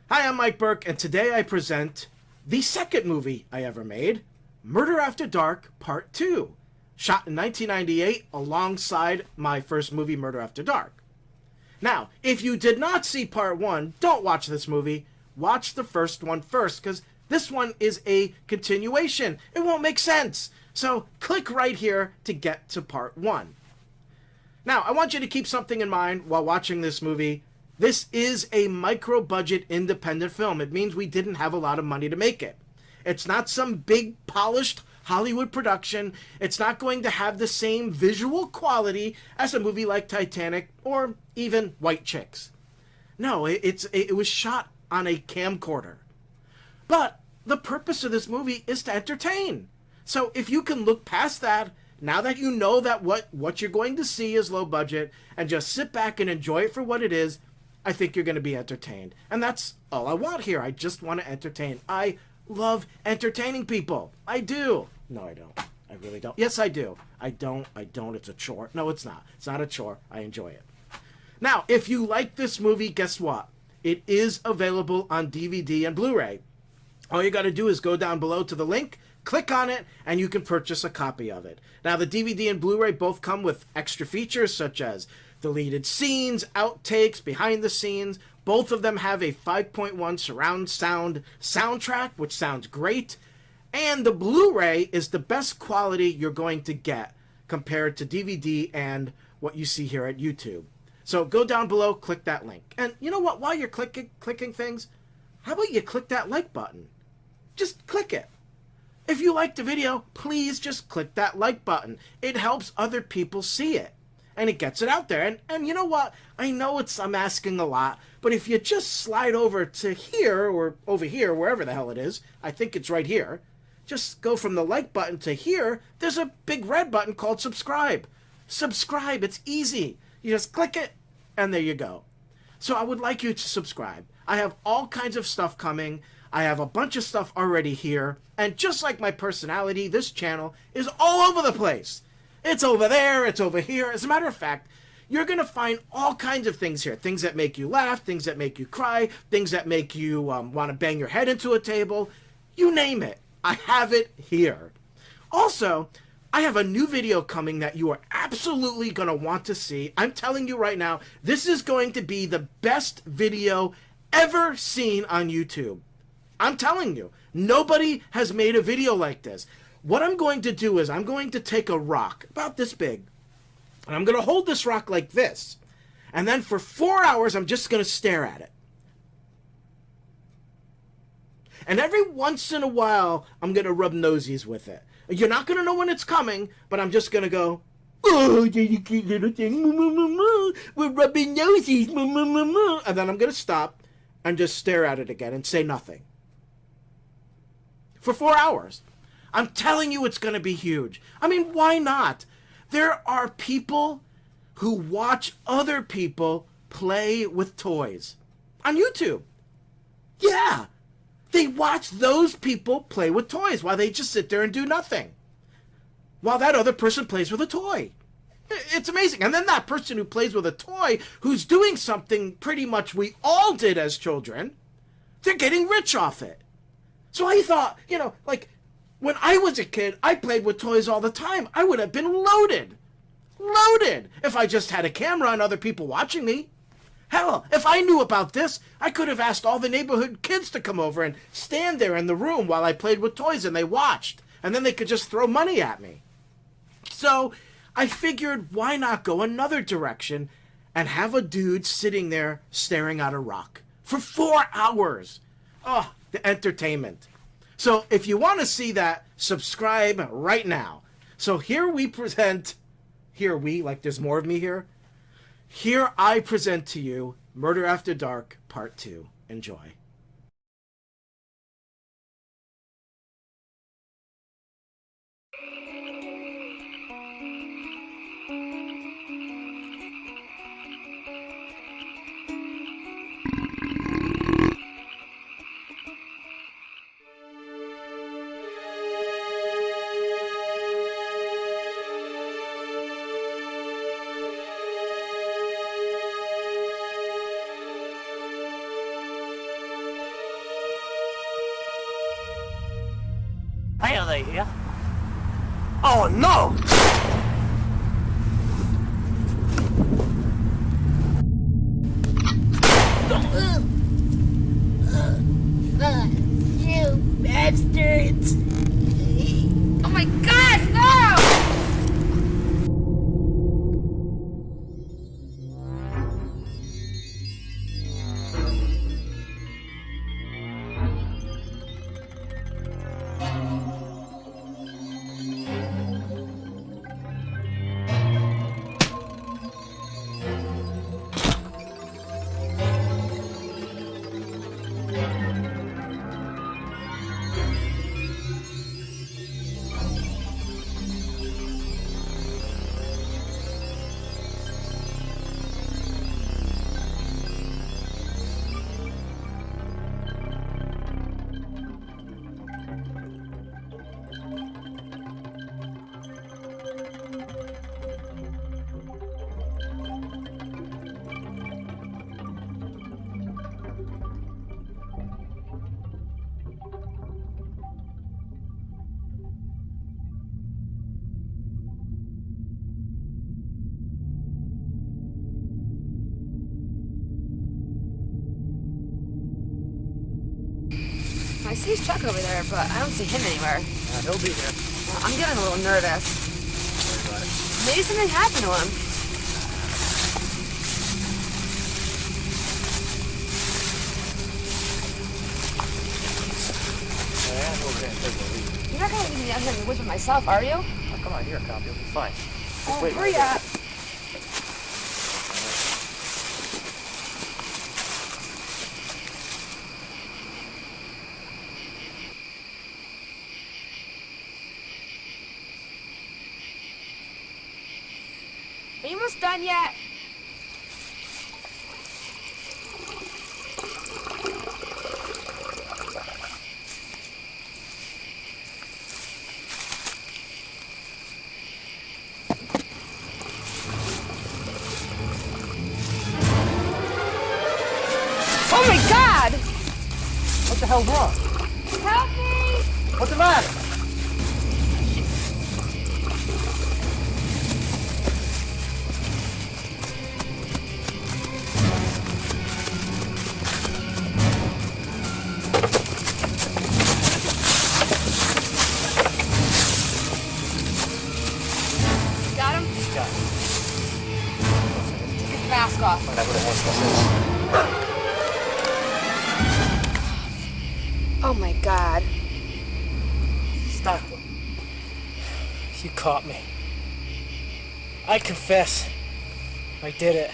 Hi, I'm Mike Burke, and today I present the second movie I ever made, Murder After Dark Part 2, shot in 1998 alongside my first movie, Murder After Dark. Now, if you did not see Part 1, don't watch this movie. Watch the first one first, because this one is a continuation. It won't make sense. So click right here to get to Part 1. Now, I want you to keep something in mind while watching this movie. This is a micro-budget independent film. It means we didn't have a lot of money to make it. It's not some big, polished Hollywood production. It's not going to have the same visual quality as a movie like Titanic or even White Chicks. No, it was shot on a camcorder. But the purpose of this movie is to entertain. So if you can look past that, now that you know that what you're going to see is low budget, and just sit back and enjoy it for what it is, I think you're going to be entertained. And that's all I want here. I just want to entertain. I love entertaining people. I do. No, I don't. I really don't. Yes, I do. I don't. It's a chore. No, it's not. It's not a chore. I enjoy it. Now, if you like this movie, guess what? It is available on DVD and Blu-ray. All you got to do is go down below to the link, click on it, and you can purchase a copy of it. Now, the DVD and Blu-ray both come with extra features such as deleted scenes, outtakes, behind the scenes. Both of them have a 5.1 surround sound soundtrack, which sounds great. And the Blu-ray is the best quality you're going to get compared to DVD and what you see here at YouTube. So go down below, click that link. And you know what? While you're clicking things, how about you click that like button? Just click it. If you liked the video, please just click that like button. It helps other people see it. And it gets it out there. And you know what? I know I'm asking a lot, but if you just slide over to here or over here, wherever the hell it is, I think it's right here, just go from the like button to here, there's a big red button called subscribe. Subscribe, it's easy. You just click it, and there you go. So I would like you to subscribe. I have all kinds of stuff coming. I have a bunch of stuff already here. And just like my personality, this channel is all over the place. It's over there, it's over here. As a matter of fact, you're going to find all kinds of things here. Things that make you laugh, things that make you cry, things that make you want to bang your head into a table. You name it. I have it here. Also, I have a new video coming that you are absolutely going to want to see. I'm telling you right now, this is going to be the best video ever seen on YouTube. I'm telling you, nobody has made a video like this. What I'm going to do is I'm going to take a rock about this big, and I'm going to hold this rock like this, and then for 4 hours I'm just going to stare at it. And every once in a while I'm going to rub nosies with it. You're not going to know when it's coming, but I'm just going to go, "Oh, you cute little thing, we're rubbing nosies, and then I'm going to stop and just stare at it again and say nothing. For 4 hours. I'm telling you it's going to be huge. I mean, why not? There are people who watch other people play with toys on YouTube. Yeah. They watch those people play with toys while they just sit there and do nothing, while that other person plays with a toy. It's amazing. And then that person who plays with a toy, who's doing something pretty much we all did as children, they're getting rich off it. So I thought, like, when I was a kid, I played with toys all the time. I would have been loaded. Loaded. If I just had a camera and other people watching me. Hell, if I knew about this, I could have asked all the neighborhood kids to come over and stand there in the room while I played with toys and they watched. And then they could just throw money at me. So I figured, why not go another direction and have a dude sitting there staring at a rock for 4 hours? Oh, the entertainment. So if you want to see that, subscribe right now. So here we present, like there's more of me here. Here I present to you Murder After Dark Part 2. Enjoy. Why are they here? Oh no! You bastards! Oh my god, no! I see his truck over there, but I don't see him anywhere. He'll be there. Well, I'm getting a little nervous. Don't worry about it. Maybe something happened to him. Yeah, I'm over there and take a lead. You're not gonna leave me out here in the woods with myself, are you? Oh, come on, here, cop. You'll be fine. Oh, Wait, hurry right up. Are you almost done yet? Oh my God! What the hell's wrong? Help me! What's the matter? Got him? Got it. Take his mask off. Find out what the hell this is. Oh my God. Stop. You caught me. I confess. I did it.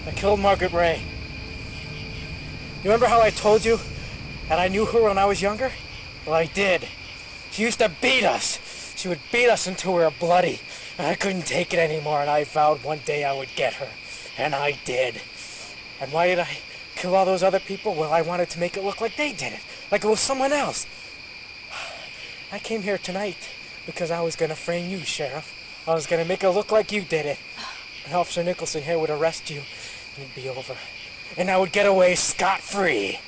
I killed Margret Ray. You remember how I told you that I knew her when I was younger? Well, I did. She used to beat us. She would beat us until we were bloody. And I couldn't take it anymore, and I vowed one day I would get her. And I did. And why did I kill all those other people? Well, I wanted to make it look like they did it. Like it was someone else. I came here tonight because I was gonna frame you, Sheriff. I was gonna make it look like you did it. And Officer Nicholson here would arrest you, and it'd be over. And I would get away scot-free.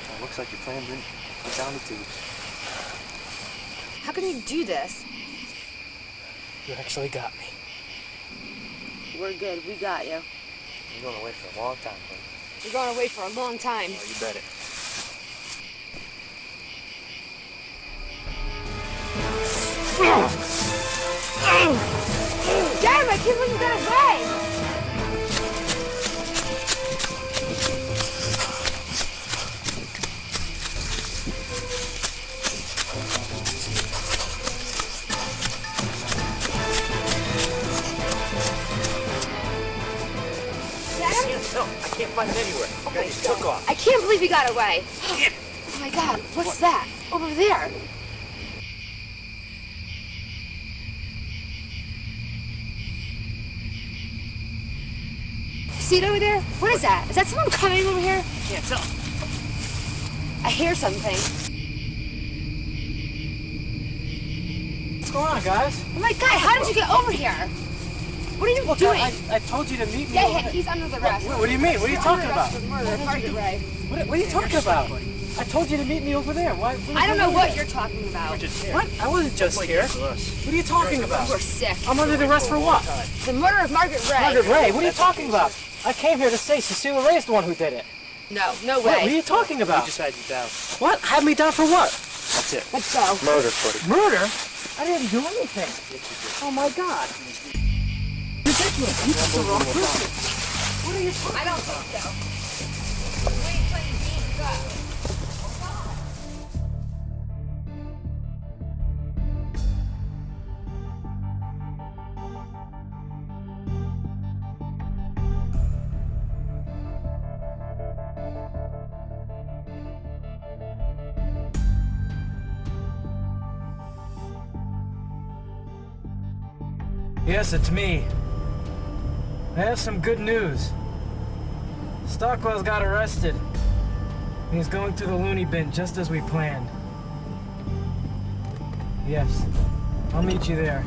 Well, looks like your plan didn't come down the tubes. How can you do this? You actually got me. We're good. We got you. You're going away for a long time, buddy. You're going away for a long time. Oh, you bet it. Damn, I can't believe you got away! No, I can't find it anywhere. Okay, you took off. I can't believe you got away. Damn it. Oh my God, what's that? Over there. See it over there? What is that? Is that someone coming over here? I can't tell. I hear something. What's going on, guys? Oh my God, how did you get over here? What are you doing? I told you to meet me. Get over him, there. he's under the arrest. What do you mean? What are you talking about? Murder, Margret Ray. What are you talking about? I told you to meet me over there. Why? I don't know what you're talking about. What? I wasn't just here. What are you talking about? We're sick. I'm under the arrest for what? The murder of Margret Ray. Margret Ray? What are you talking about? I came here to say Cecilia Ray's the one who did it. No What are way. you talking about? We just had you down. What? Had me down for what? That's it. Let's go. Murder, buddy. Murder? I didn't do anything. Oh my God. Ridiculous. You picked the wrong person. What are you talking I don't think so. We ain't playing games up. Yes, it's me. I have some good news. Stockwell's got arrested. He's going to the loony bin just as we planned. Yes, I'll meet you there.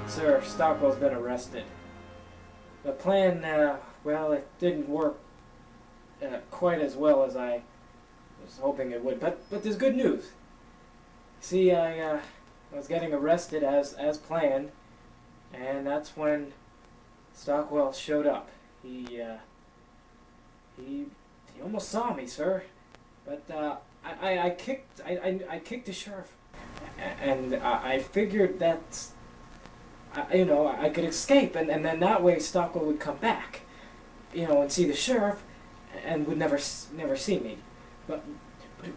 Sir, Stockwell's been arrested. The plan, well, it didn't work quite as well as I was hoping it would. But there's good news. See, I was getting arrested as planned, and that's when Stockwell showed up. He almost saw me, sir. But I kicked the sheriff, and I figured that, I could escape, and then that way Stockwell would come back, and see the sheriff, and would never see me. But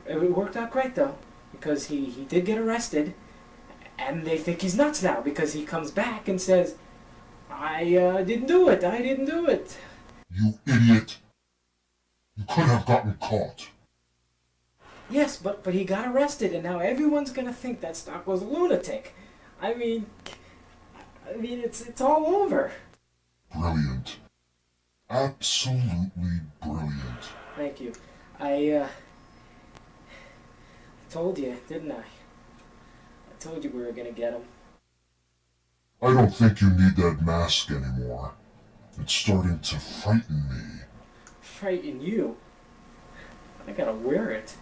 it worked out great though, because he did get arrested, and they think he's nuts now because he comes back and says, I didn't do it. You idiot! You could have gotten caught. Yes, but he got arrested, and now everyone's gonna think that Stockwell's a lunatic. I mean, it's all over. Brilliant. Absolutely brilliant. Thank you. I told you, didn't I? I told you we were gonna get him. I don't think you need that mask anymore. It's starting to frighten me. Frighten you? I gotta wear it.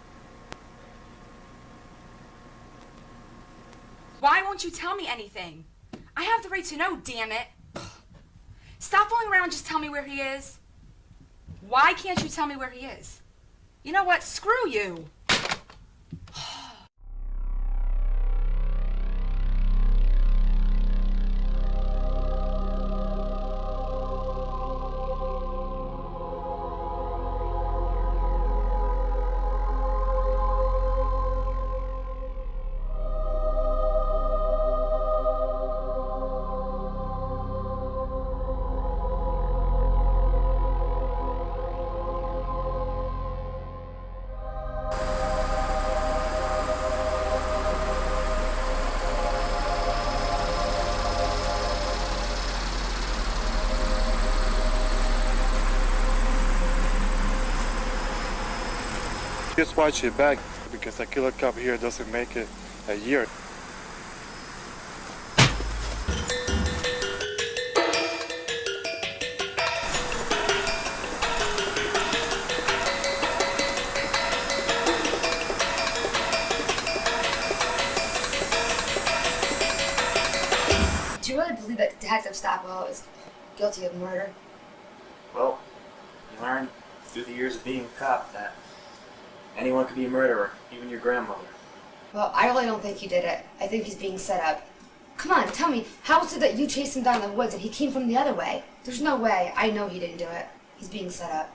Why won't you tell me anything? I have the right to know, damn it. Stop fooling around and just tell me where he is. Why can't you tell me where he is? You know what? Screw you. Just watch your back because a killer cop here doesn't make it a year. Do you really believe that Detective Stockwell is guilty of murder? Well, you learn through the years of being a cop that anyone could be a murderer, even your grandmother. Well, I really don't think he did it. I think he's being set up. Come on, tell me, how is it that you chased him down the woods and he came from the other way? There's no way. I know he didn't do it. He's being set up.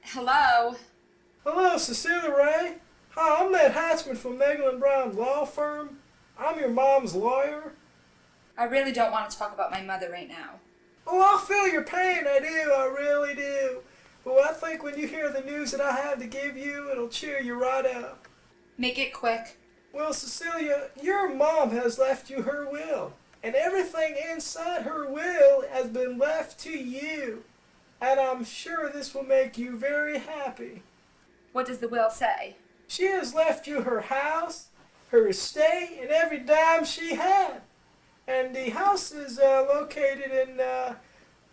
Hello? Hello, Cecilia Ray. Hi, I'm Ned Hatzman from Megalyn Brown Law Firm. I'm your mom's lawyer. I really don't want to talk about my mother right now. Oh, I feel your pain, I do, I really do. But I think when you hear the news that I have to give you, it'll cheer you right up. Make it quick. Well, Cecilia, your mom has left you her will, and everything inside her will has been left to you. And I'm sure this will make you very happy. What does the will say? She has left you her house, her estate, and every dime she had. And the house is located in the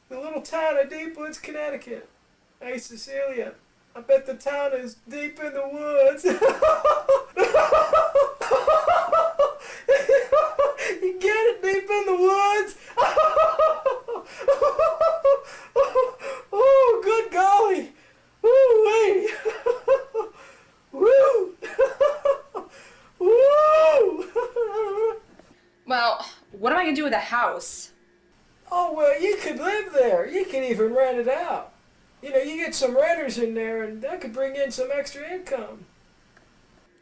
little town of Deep Woods, Connecticut. Hey, Cecilia, I bet the town is deep in the woods. You get it? Deep in the woods? Oh, good golly. Woo-wee. Woo. Woo. Well, what am I going to do with a house? Oh, well, you could live there. You could even rent it out. You know, you get some renters in there, and that could bring in some extra income.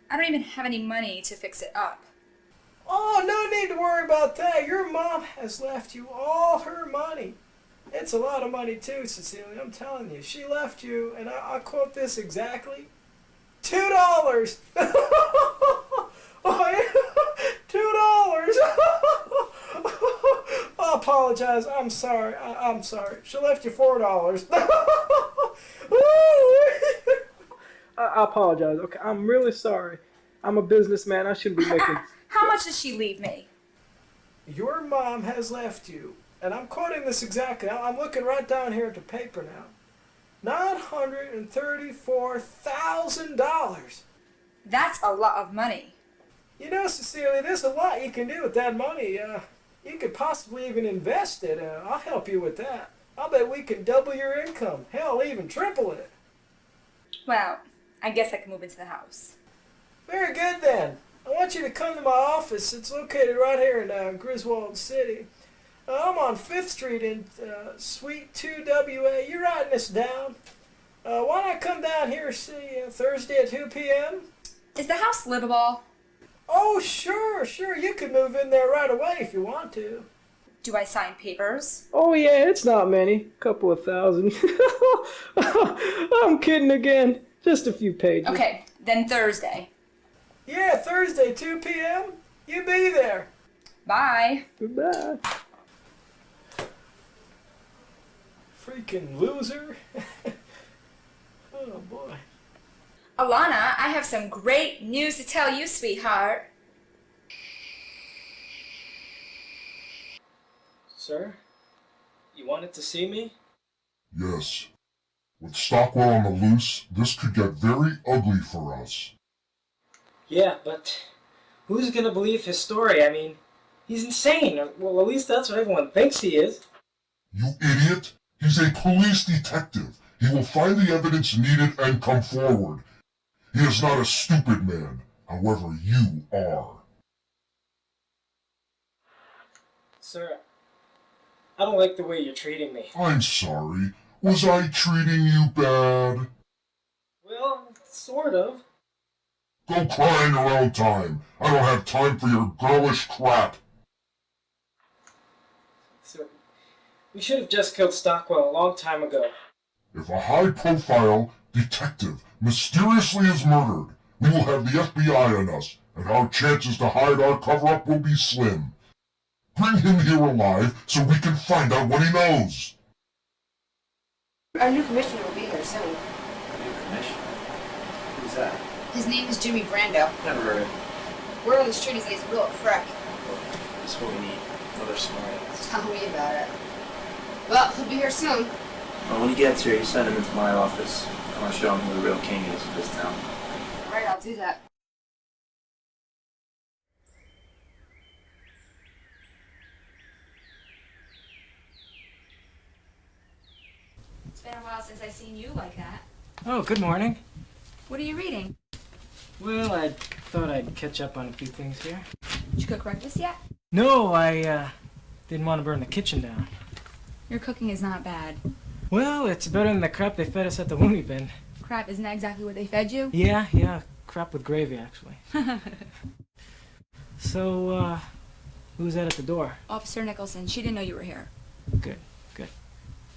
I don't even have any money to fix it up. Oh, no need to worry about that. Your mom has left you all her money. It's a lot of money too, Cecilia, I'm telling you. She left you, and I'll quote this exactly, $2. Oh, yeah. $2. I apologize. I'm sorry. I'm sorry. She left you $4. I apologize. Okay, I'm really sorry. I'm a businessman. I shouldn't be making... How much did she leave me? Your mom has left you, and I'm quoting this exactly. I'm looking right down here at the paper now. $934,000. That's a lot of money. You know, Cecilia, there's a lot you can do with that money. You could possibly even invest it. I'll help you with that. I'll bet we can double your income. Hell, even triple it. Well, I guess I can move into the house. Very good, then. I want you to come to my office. It's located right here in Griswold City. I'm on 5th Street in Suite 2WA. You writing this down? Why not come down here, see, Thursday at 2 p.m.? Is the house livable? Oh, sure. You could move in there right away if you want to. Do I sign papers? Oh, yeah, it's not many. Couple of thousand. I'm kidding again. Just a few pages. Okay, then Thursday. Yeah, Thursday, 2 p.m. You be there. Bye. Goodbye. Freaking loser. Oh, boy. Alana, I have some great news to tell you, sweetheart. Sir? You wanted to see me? Yes. With Stockwell on the loose, this could get very ugly for us. Yeah, but who's gonna believe his story? I mean, he's insane. Well, at least that's what everyone thinks he is. You idiot! He's a police detective. He will find the evidence needed and come forward. He is not a stupid man. However, you are. Sir, I don't like the way you're treating me. I'm sorry. Was I treating you bad? Well, sort of. Go cry in your own time. I don't have time for your girlish crap. Sir, we should have just killed Stockwell a long time ago. If a high-profile detective mysteriously is murdered, we will have the FBI on us, and our chances to hide our cover-up will be slim. Bring him here alive so we can find out what he knows. Our new commissioner will be here soon. New commissioner? Who's that? His name is Jimmy Brando. Never heard of him. Word on the street is that he's a real prick. That's what we need. Another smart ass. Tell me about it. Well, he'll be here soon. Well, when he gets here, you send him into my office. I want to show him who the real king is of this town. All right, I'll do that. It's been a while since I've seen you like that. Oh, good morning. What are you reading? Well, I thought I'd catch up on a few things here. Did you cook breakfast yet? No, I didn't want to burn the kitchen down. Your cooking is not bad. Well, it's better than the crap they fed us at the loony bin. Crap, isn't that exactly what they fed you? Yeah, crap with gravy, actually. So, who's that at the door? Officer Nicholson. She didn't know you were here. Good.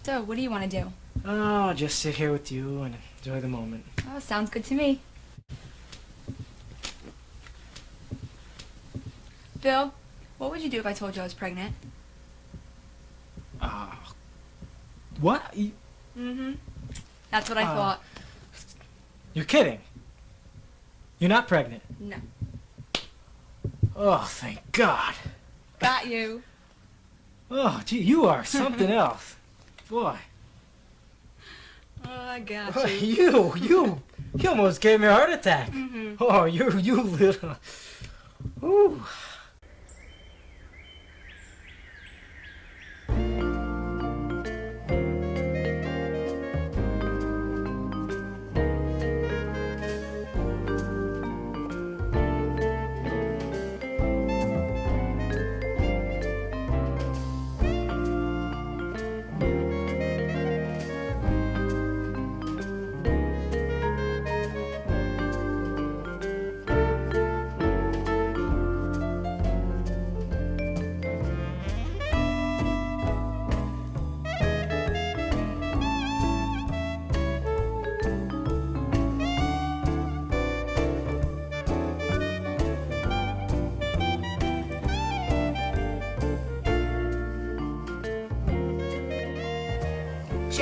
So, what do you want to do? Oh, just sit here with you and enjoy the moment. Oh, sounds good to me. Bill, what would you do if I told you I was pregnant? What? Mm-hmm. That's what I thought. You're kidding. You're not pregnant. No. Oh, thank God. Got you. Oh, gee, you are something else. Boy. Oh, I got you. You almost gave me a heart attack. Mm-hmm. Oh, you little... Ooh.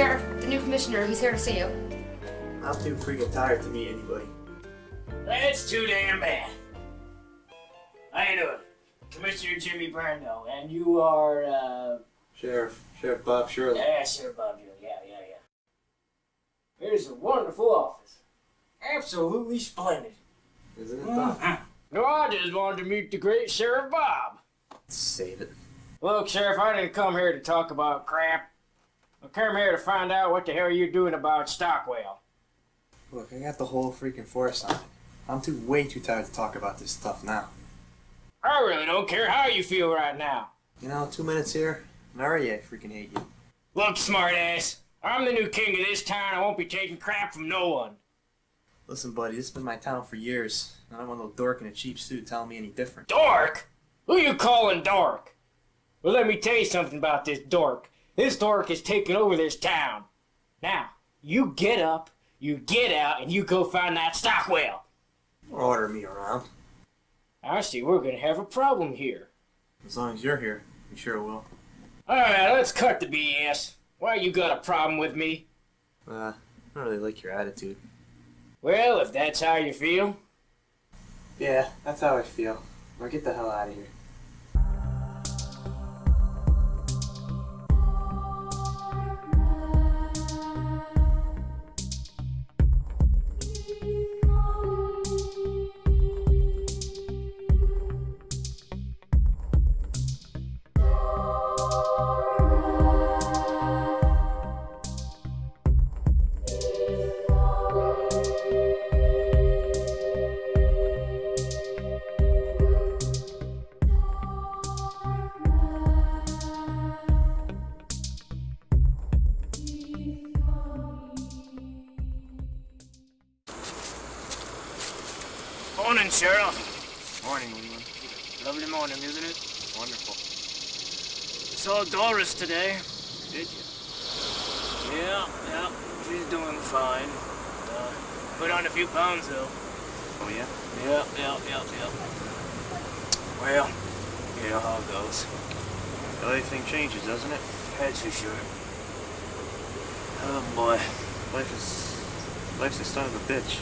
Sheriff, the new commissioner, he's here to see you. I'm too freaking tired to meet anybody. That's too damn bad. How you doing? Commissioner Jimmy Brando, and you are, Sheriff Bob Shirley. Yeah, Sheriff Bob Shirley, yeah. Here's a wonderful office. Absolutely splendid. Isn't it, Bob? No, I just wanted to meet the great Sheriff Bob. Save it. Look, Sheriff, I didn't come here to talk about crap. I came here to find out what the hell you're doing about Stockwell. Look, I got the whole freaking force on it. I'm way too tired to talk about this stuff now. I really don't care how you feel right now. You know, 2 minutes here, and already I freaking hate you. Look, smartass, I'm the new king of this town. I won't be taking crap from no one. Listen, buddy, this has been my town for years. I don't want no dork in a cheap suit telling me any different. Dork? Who you calling dork? Well, let me tell you something about this dork. This dork is taking over this town. Now, you get up, you get out, and you go find that Stockwell. Don't order me around. I see we're gonna have a problem here. As long as you're here, we sure will. Alright, let's cut the BS. Why you got a problem with me? I don't really like your attitude. Well, if that's how you feel. Yeah, that's how I feel. Now get the hell out of here. Morning, Sheriff. Morning, Leland. Lovely morning, isn't it? Wonderful. Saw Doris today. Did you? Yeah, she's doing fine. Put on a few pounds, though. Oh, yeah? Yeah. Well, you know how it goes. Everything changes, doesn't it? That's for sure. Oh, boy. Life's a son of a bitch.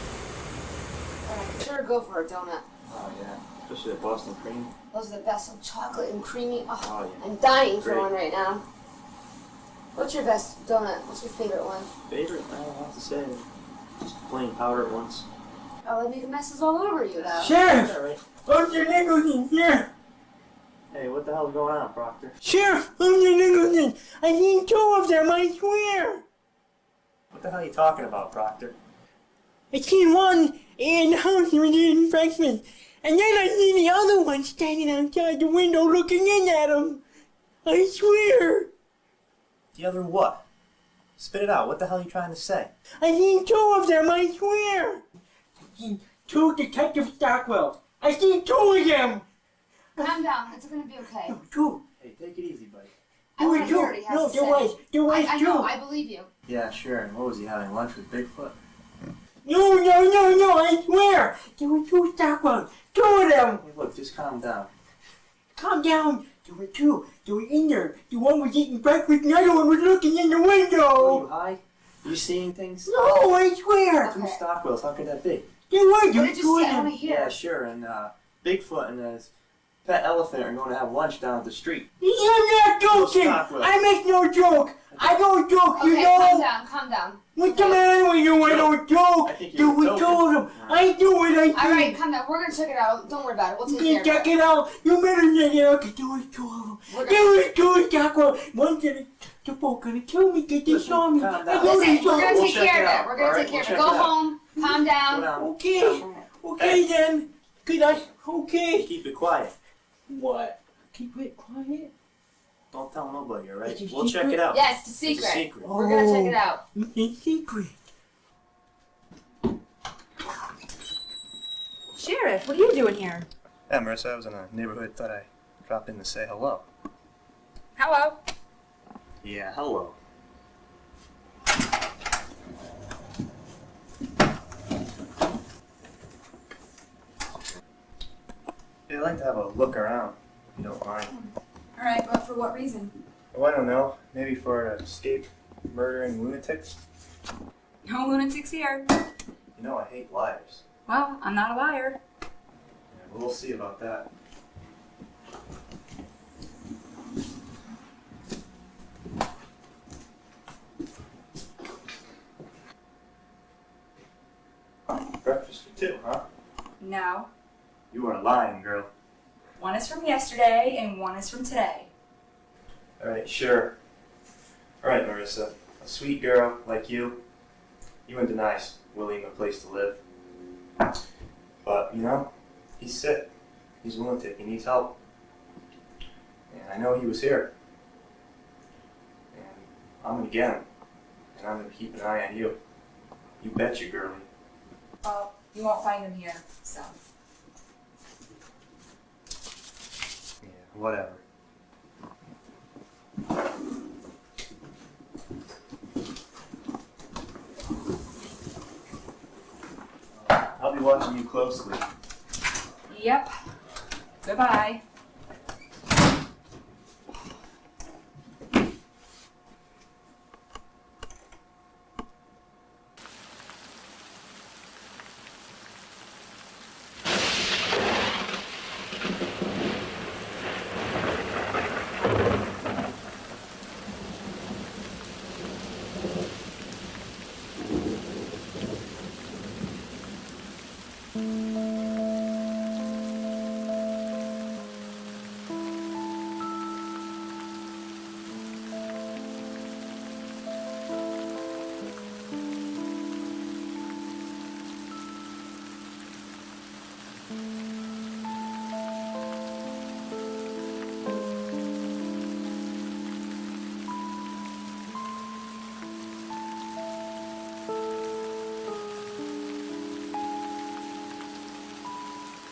Sure, go for a donut. Oh, yeah. Especially the Boston cream. Those are the best, so chocolate and creamy. Oh, yeah. I'm dying for Great. one right now. What's your best donut? What's your favorite one? Favorite? I don't have to say. Just plain powdered ones. Oh, they make messes all over you, though. Sheriff! All right. Officer Nicholson, here! Hey, what the hell's going on, Proctor? Sheriff! Officer Nicholson! I seen two of them, I swear! What the hell are you talking about, Proctor? I seen one in the house when he was freshman, and then I seen the other one standing outside the window looking in at him. I swear! The other what? Spit it out. What the hell are you trying to say? I seen two of them, I swear! I seen two Detective Stockwells. I seen two of them! Calm down. It's gonna be okay. No, two. Hey, take it easy, buddy. I want to hear what he has No, to there say. was I two. know. I believe you. Yeah, sure. And what was he having lunch with Bigfoot? No, I swear! There were two Stockwells. Two of them! Hey, look, just calm down. Calm down. There were two. They were in there. The one was eating breakfast and the other one was looking in the Are you window. high? You seeing things? No, I swear. Two Stockwells. How could that be? There were What did you say? I want to hear. Yeah, sure. And Bigfoot and his pet elephant are going to have lunch down at the street. You're not joking. Stockwell. I make no joke. I don't joke, you Okay, know. calm down. What's the matter with you? I don't joke. I think Do you're we joking. told him. I do it. I do. All right, calm down. We're gonna check it out. Don't worry about it. We'll You take can care of check it. it out. You better check it out, 'cause there was two of them. We're There gonna- was two Stockwells. One's gonna, they're both gonna kill me 'cause they Listen, saw me. calm I down. know Listen, they saw we're gonna me. We'll take check care it of it. out. We're gonna All take right, care of we'll it. check Go it out. home. Calm Go down. down. Okay. Okay then. Good night. Okay. Keep it quiet. What? Keep it quiet. Don't tell nobody, all right? It's a We'll check secret? it out. Yeah, it's a It's secret. a secret. We're gonna check it out. It's a secret. Sheriff, what are you doing here? Yeah, Marissa, I was in a neighborhood. Thought I'd drop in to say hello. Hello. Yeah, hello. Yeah, I'd like to have a look around, if you don't mind. All right, but for what reason? Oh, I don't know. Maybe for an escape. murdering lunatics? No lunatics here. You know I hate liars. Well, I'm not a liar. Yeah, we'll see about that. Breakfast for two, huh? No. You are lying, girl. One is from yesterday and one is from today. Alright, sure. Alright, Marissa. A sweet girl like you wouldn't deny William a place to live. But, you know, he's sick. He's a lunatic. He needs help. And I know he was here. And I'm gonna get him. And I'm gonna keep an eye on you. You betcha, girlie. Well, you won't find him here, so. Yeah, whatever. I'll be watching you closely. Yep. Goodbye.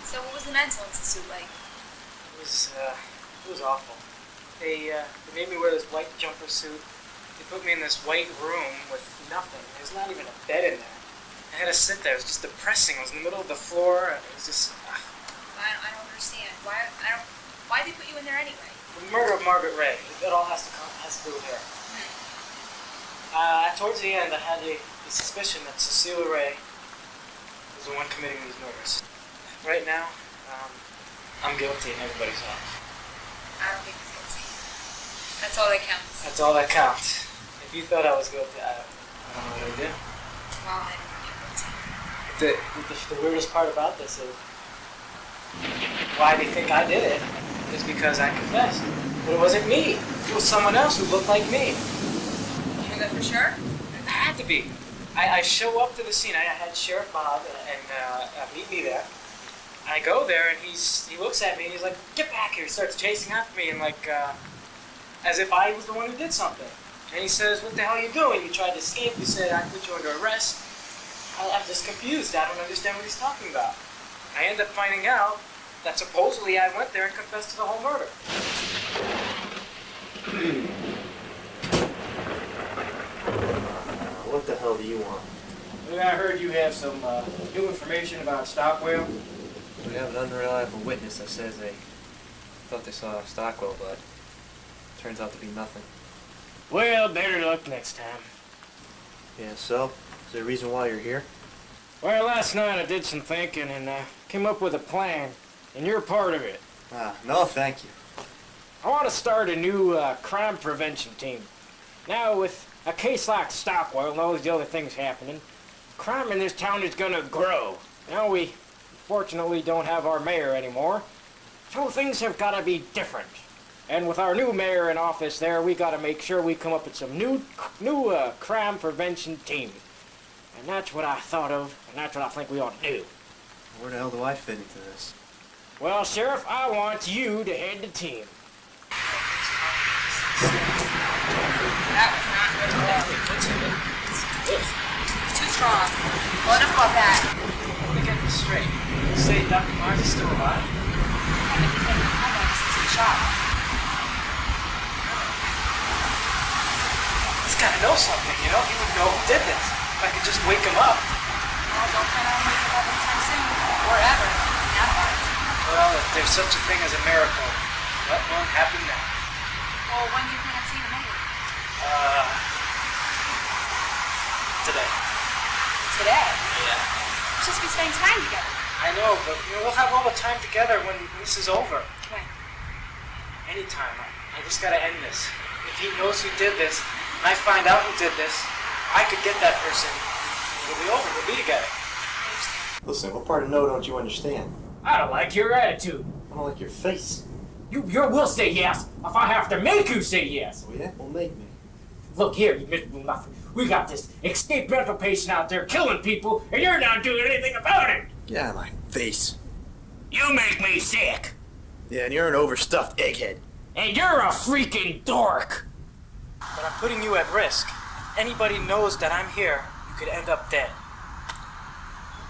So what was the mental institute like? It was awful. They made me wear this white jumper suit. They put me in this white room with nothing. There's not even a bed in there. I had to sit there. It was just depressing. I was in the middle of the floor. It was just. I don't understand. Why'd they put you in there anyway? The murder of Margret Ray. It all has to do with her. Towards the end, I had the suspicion that Cecilia Ray was the one committing these murders. Right now, I'm guilty in everybody's eyes. I don't think you're guilty. That's all that counts. That's all that counts. If you thought I was guilty, I don't know what I would do. Well, I don't think you're guilty. The weirdest part about this is why they think I did it is because I confessed. But it wasn't me. It was someone else who looked like me. You know that for sure? It had to be. I show up to the scene. I had Sheriff Bob and meet me there. I go there and he looks at me and he's like, "Get back here!" He starts chasing after me and like as if I was the one who did something. And he says, "What the hell are you doing? You tried to escape. You said I put you under arrest." I'm just confused. I don't understand what he's talking about. I end up finding out that supposedly I went there and confessed to the whole murder. What the hell do you want? Well, I heard you have some new information about Stockwell. We have an unreliable witness that says they thought they saw Stockwell, but turns out to be nothing. Well, better luck next time. Yeah, so? Is there a reason why you're here? Well, last night I did some thinking and came up with a plan, and you're part of it. No, thank you. I want to start a new crime prevention team. Now, with a case like Stockwell and all these other things happening, crime in this town is gonna grow. Now we fortunately don't have our mayor anymore, so things have got to be different. And with our new mayor in office there, we got to make sure we come up with some new crime prevention team. And that's what I thought of, and that's what I think we ought to do. Where the hell do I fit into this? Well, Sheriff, I want you to head the team. That was not good. Too strong. Well, enough about that. Let me get this straight. You say Dr. Mars is still alive? I haven't been home since he shot. He's gotta know something, you know? He would know who did this. If I could just wake him up. Well, don't plan on waking him up anytime soon. Or ever. That part. Well, if there's such a thing as a miracle, what won't happen now? Well, when do you plan on seeing the mayor? today. Today? Yeah. We're supposed to be spending time together. I know, but we'll have all the time together when this is over. When? Anytime. I just gotta end this. If he knows who did this, and I find out who did this, I could get that person. It'll be over. We'll be together. Listen, what part of no don't you understand? I don't like your attitude. I don't like your face. You will say yes if I have to make you say yes. Oh yeah? Well, make me. Look here, you miserable nothing. We got this escaped mental patient out there killing people, and you're not doing anything about it. Yeah, my face. You make me sick. Yeah, and you're an overstuffed egghead. And you're a freaking dork. But I'm putting you at risk. If anybody knows that I'm here, you could end up dead.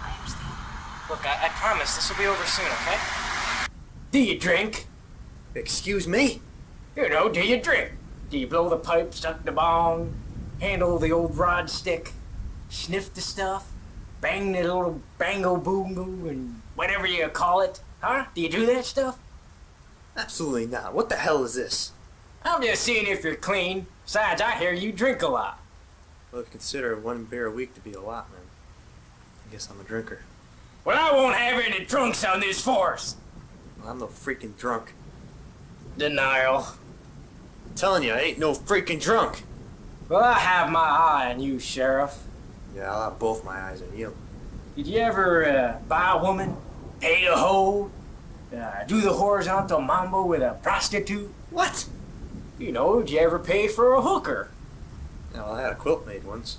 I understand. Look, I promise this will be over soon, okay? Do you drink? Excuse me? You know, do you drink? Do you blow the pipe, suck the bong, handle the old rod stick, sniff the stuff, bang the little bango boom and whatever you call it? Huh? Do you do that stuff? Absolutely not. What the hell is this? I'm just seeing if you're clean. Besides, I hear you drink a lot. Well, if you consider 1 beer a week to be a lot, man. I guess I'm a drinker. Well, I won't have any drunks on this force. Well, I'm no freaking drunk. Denial. I'm telling you, I ain't no freaking drunk. Well, I have my eye on you, Sheriff. Yeah, I'll have both my eyes on you. Did you ever buy a woman, pay the hoe, do the horizontal mambo with a prostitute? What? You know, did you ever pay for a hooker? Well, I had a quilt made once.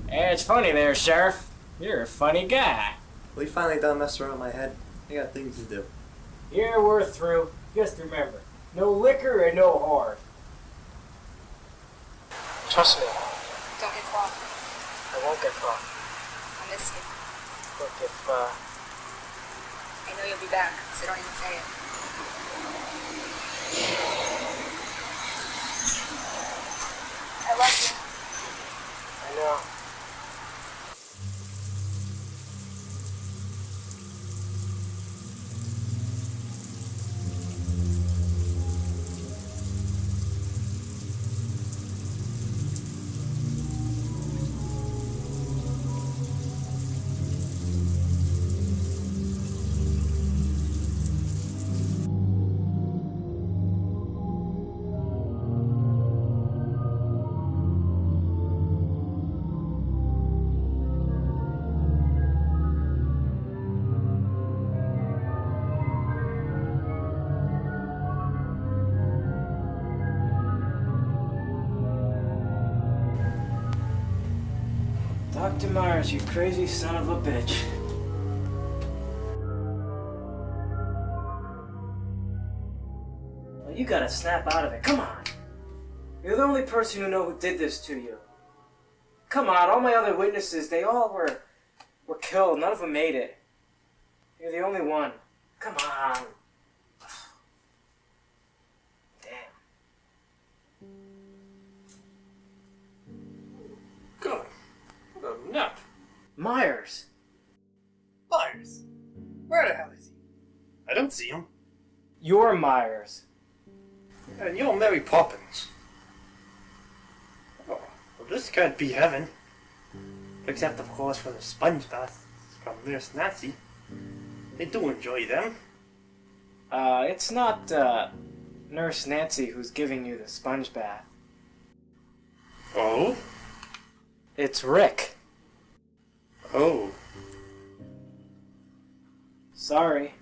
It's funny there, Sheriff. You're a funny guy. Well, you finally done messing around my head. I got things to do. Here we're through. Just remember, no liquor and no whore. Trust me, Don't get caught. I won't get caught. I miss you. Look, if, I know you'll be back, so don't even say it. I love you. I know. Dr. Myers, you crazy son of a bitch. Well, you gotta snap out of it. Come on. You're the only person who know who did this to you. Come on, all my other witnesses, they all were killed. None of them made it. You're the only one. Come on. Damn. Good. No. Myers. Myers? Where the hell is he? I don't see him. You're Myers. And you're Mary Poppins. Oh, well, this can't be heaven. Except, of course, for the sponge baths from Nurse Nancy. They do enjoy them. It's not, Nurse Nancy who's giving you the sponge bath. Oh? It's Rick. Oh. Sorry.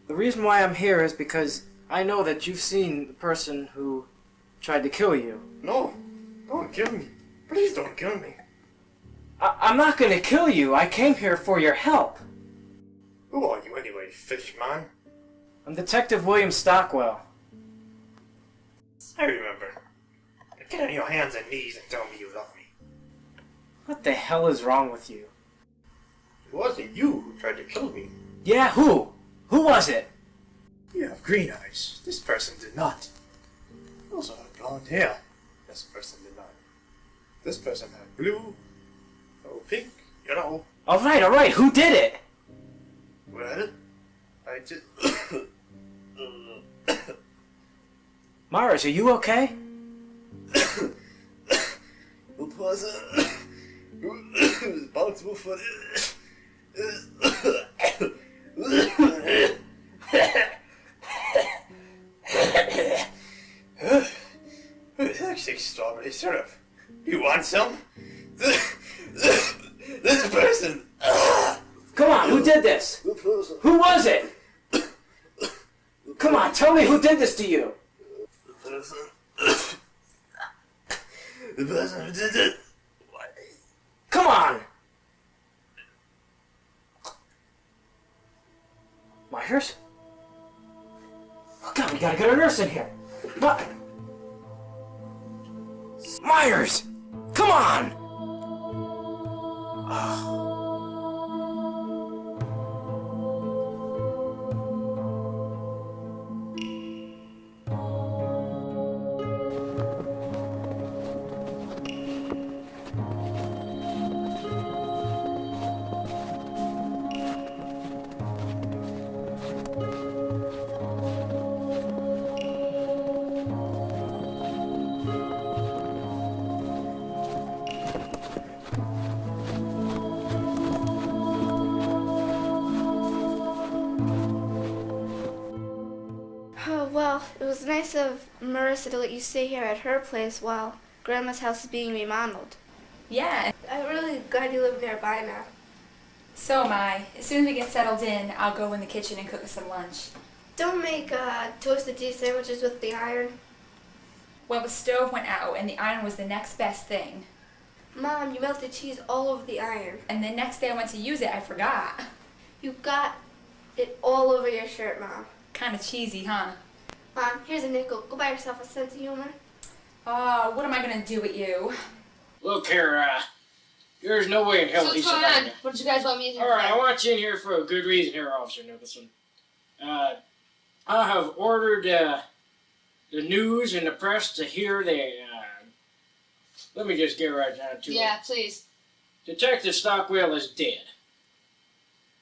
The reason why I'm here is because I know that you've seen the person who tried to kill you. No. Don't kill me. Please don't kill me. I'm not gonna kill you. I came here for your help. Who are you anyway, fish man? I'm Detective William Stockwell. I remember. Get on your hands and knees and tell me you love me. What the hell is wrong with you? It wasn't you who tried to kill me. Yeah, who? Who was it? You have green eyes. This person did not. You also had blonde hair. This person did not. This person had blue, or pink, yellow. Alright, who did it? Well, I just... Myers, are you okay? Milkshake strawberry syrup. You want some? This person. Come on, who did this? Who was it? Come on, tell me who did this to you. The person who did it. Come on. Myers? Oh God, we gotta get a nurse in here. Myers! Come on! Oh, well, it was nice of Marissa to let you stay here at her place while Grandma's house is being remodeled. Yeah, I'm really glad you live nearby now. so am I. As soon as we get settled in, I'll go in the kitchen and cook us some lunch. Don't make toasted cheese sandwiches with the iron. Well, the stove went out and the iron was the next best thing. Mom, you melted cheese all over the iron. And the next day I went to use it, I forgot. You got it all over your shirt, Mom. Kind of cheesy, huh? Mom, here's a nickel. Go buy yourself a sense of humor. Oh, what am I gonna do with you? Look here, there's no way in hell So he's what's going on? surviving. What did you guys want me to do? Alright, I want you in here for a good reason here, Officer Nicholson. I have ordered, the news and the press to hear the, let me just get right down to it. Yeah, please. Detective Stockwell is dead.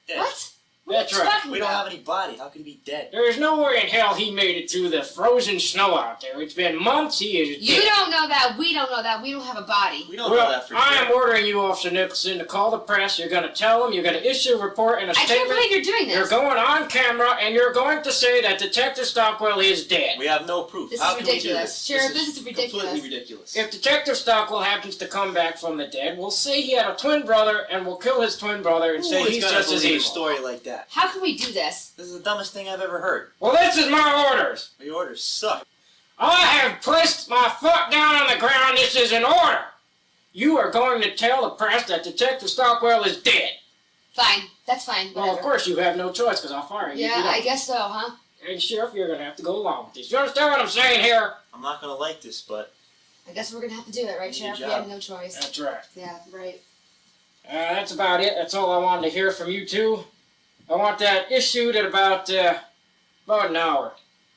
Dead. What? That's What are you right. talking We don't about? have any body. How could he be dead? There is no way in hell he made it through the frozen snow out there. It's been months, he is You dead. don't know that. We don't know that. We don't have a body. We don't know Well, that for I am sure. ordering you, Officer Nicholson, to call the press. You're going to tell them, you're going to issue a report and a I can't statement. believe you're doing You're this. going on camera, and you're going to say that Detective Stockwell is dead. We have no proof. This How is can we do ridiculous. this? Sheriff, this is ridiculous. Completely ridiculous. If Detective Stockwell happens to come back from the dead, we'll say he had a twin brother, and we'll kill his twin brother and say Who is he's gonna just as believe a evil. story like that? How can we do this? This is the dumbest thing I've ever heard. Well, this is my orders. The orders suck. I have placed my foot down on the ground. This is an order. You are going to tell the press that Detective Stockwell is dead. Fine. That's fine. Well, of Whatever. course you have no choice, because I'll fire you. if Yeah, you don't. I guess so, huh? Hey, Sheriff, you're going to have to go along with this. You understand what I'm saying here? I'm not gonna like this, but I guess we're gonna have to do it, right, Good Sheriff? We job. have no choice. That's right. Yeah, right. That's about it. That's all I wanted to hear from you two. I want that issued at about an hour.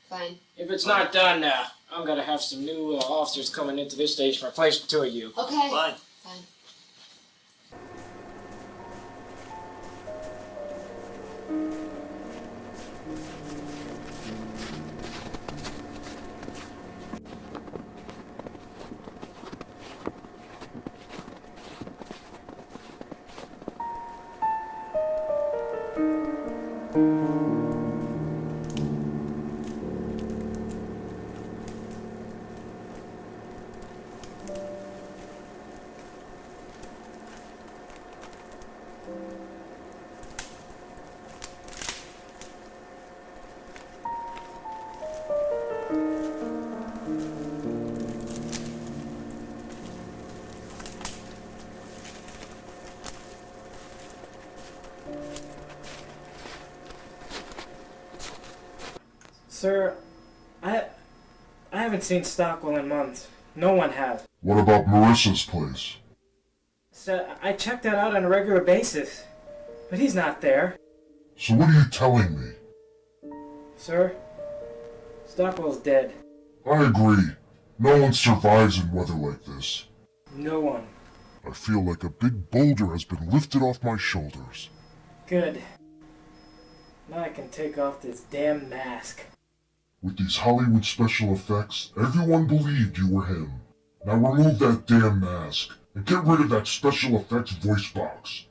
Fine. If it's not done, I'm going to have some new officers coming into this station to replace the two of you. Okay. fine. Fine. Sir, I haven't seen Stockwell in months. No one has. What about Marissa's place? Sir, I check that out on a regular basis, but he's not there. So what are you telling me? Sir, Stockwell's dead. I agree. No one survives in weather like this. No one. I feel like a big boulder has been lifted off my shoulders. Good. Now I can take off this damn mask. With these Hollywood special effects, everyone believed you were him. Now remove that damn mask, and get rid of that special effects voice box.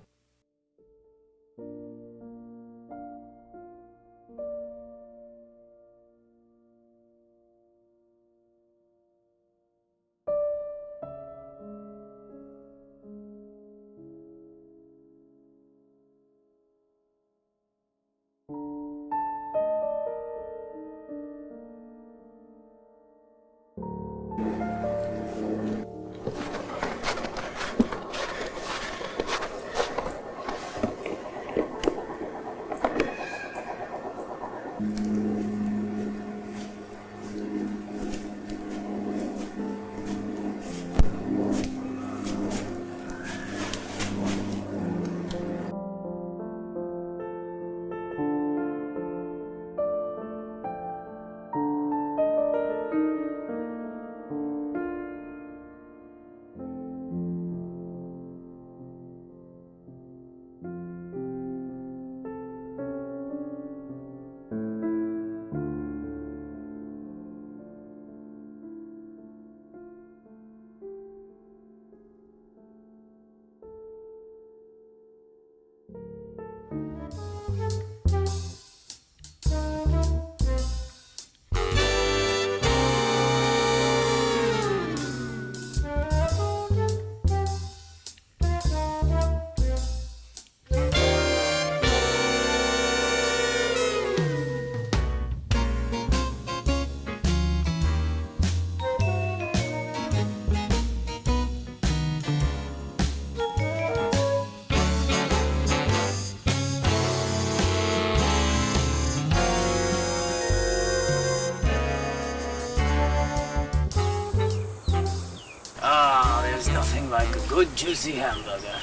There's nothing like a good juicy hamburger.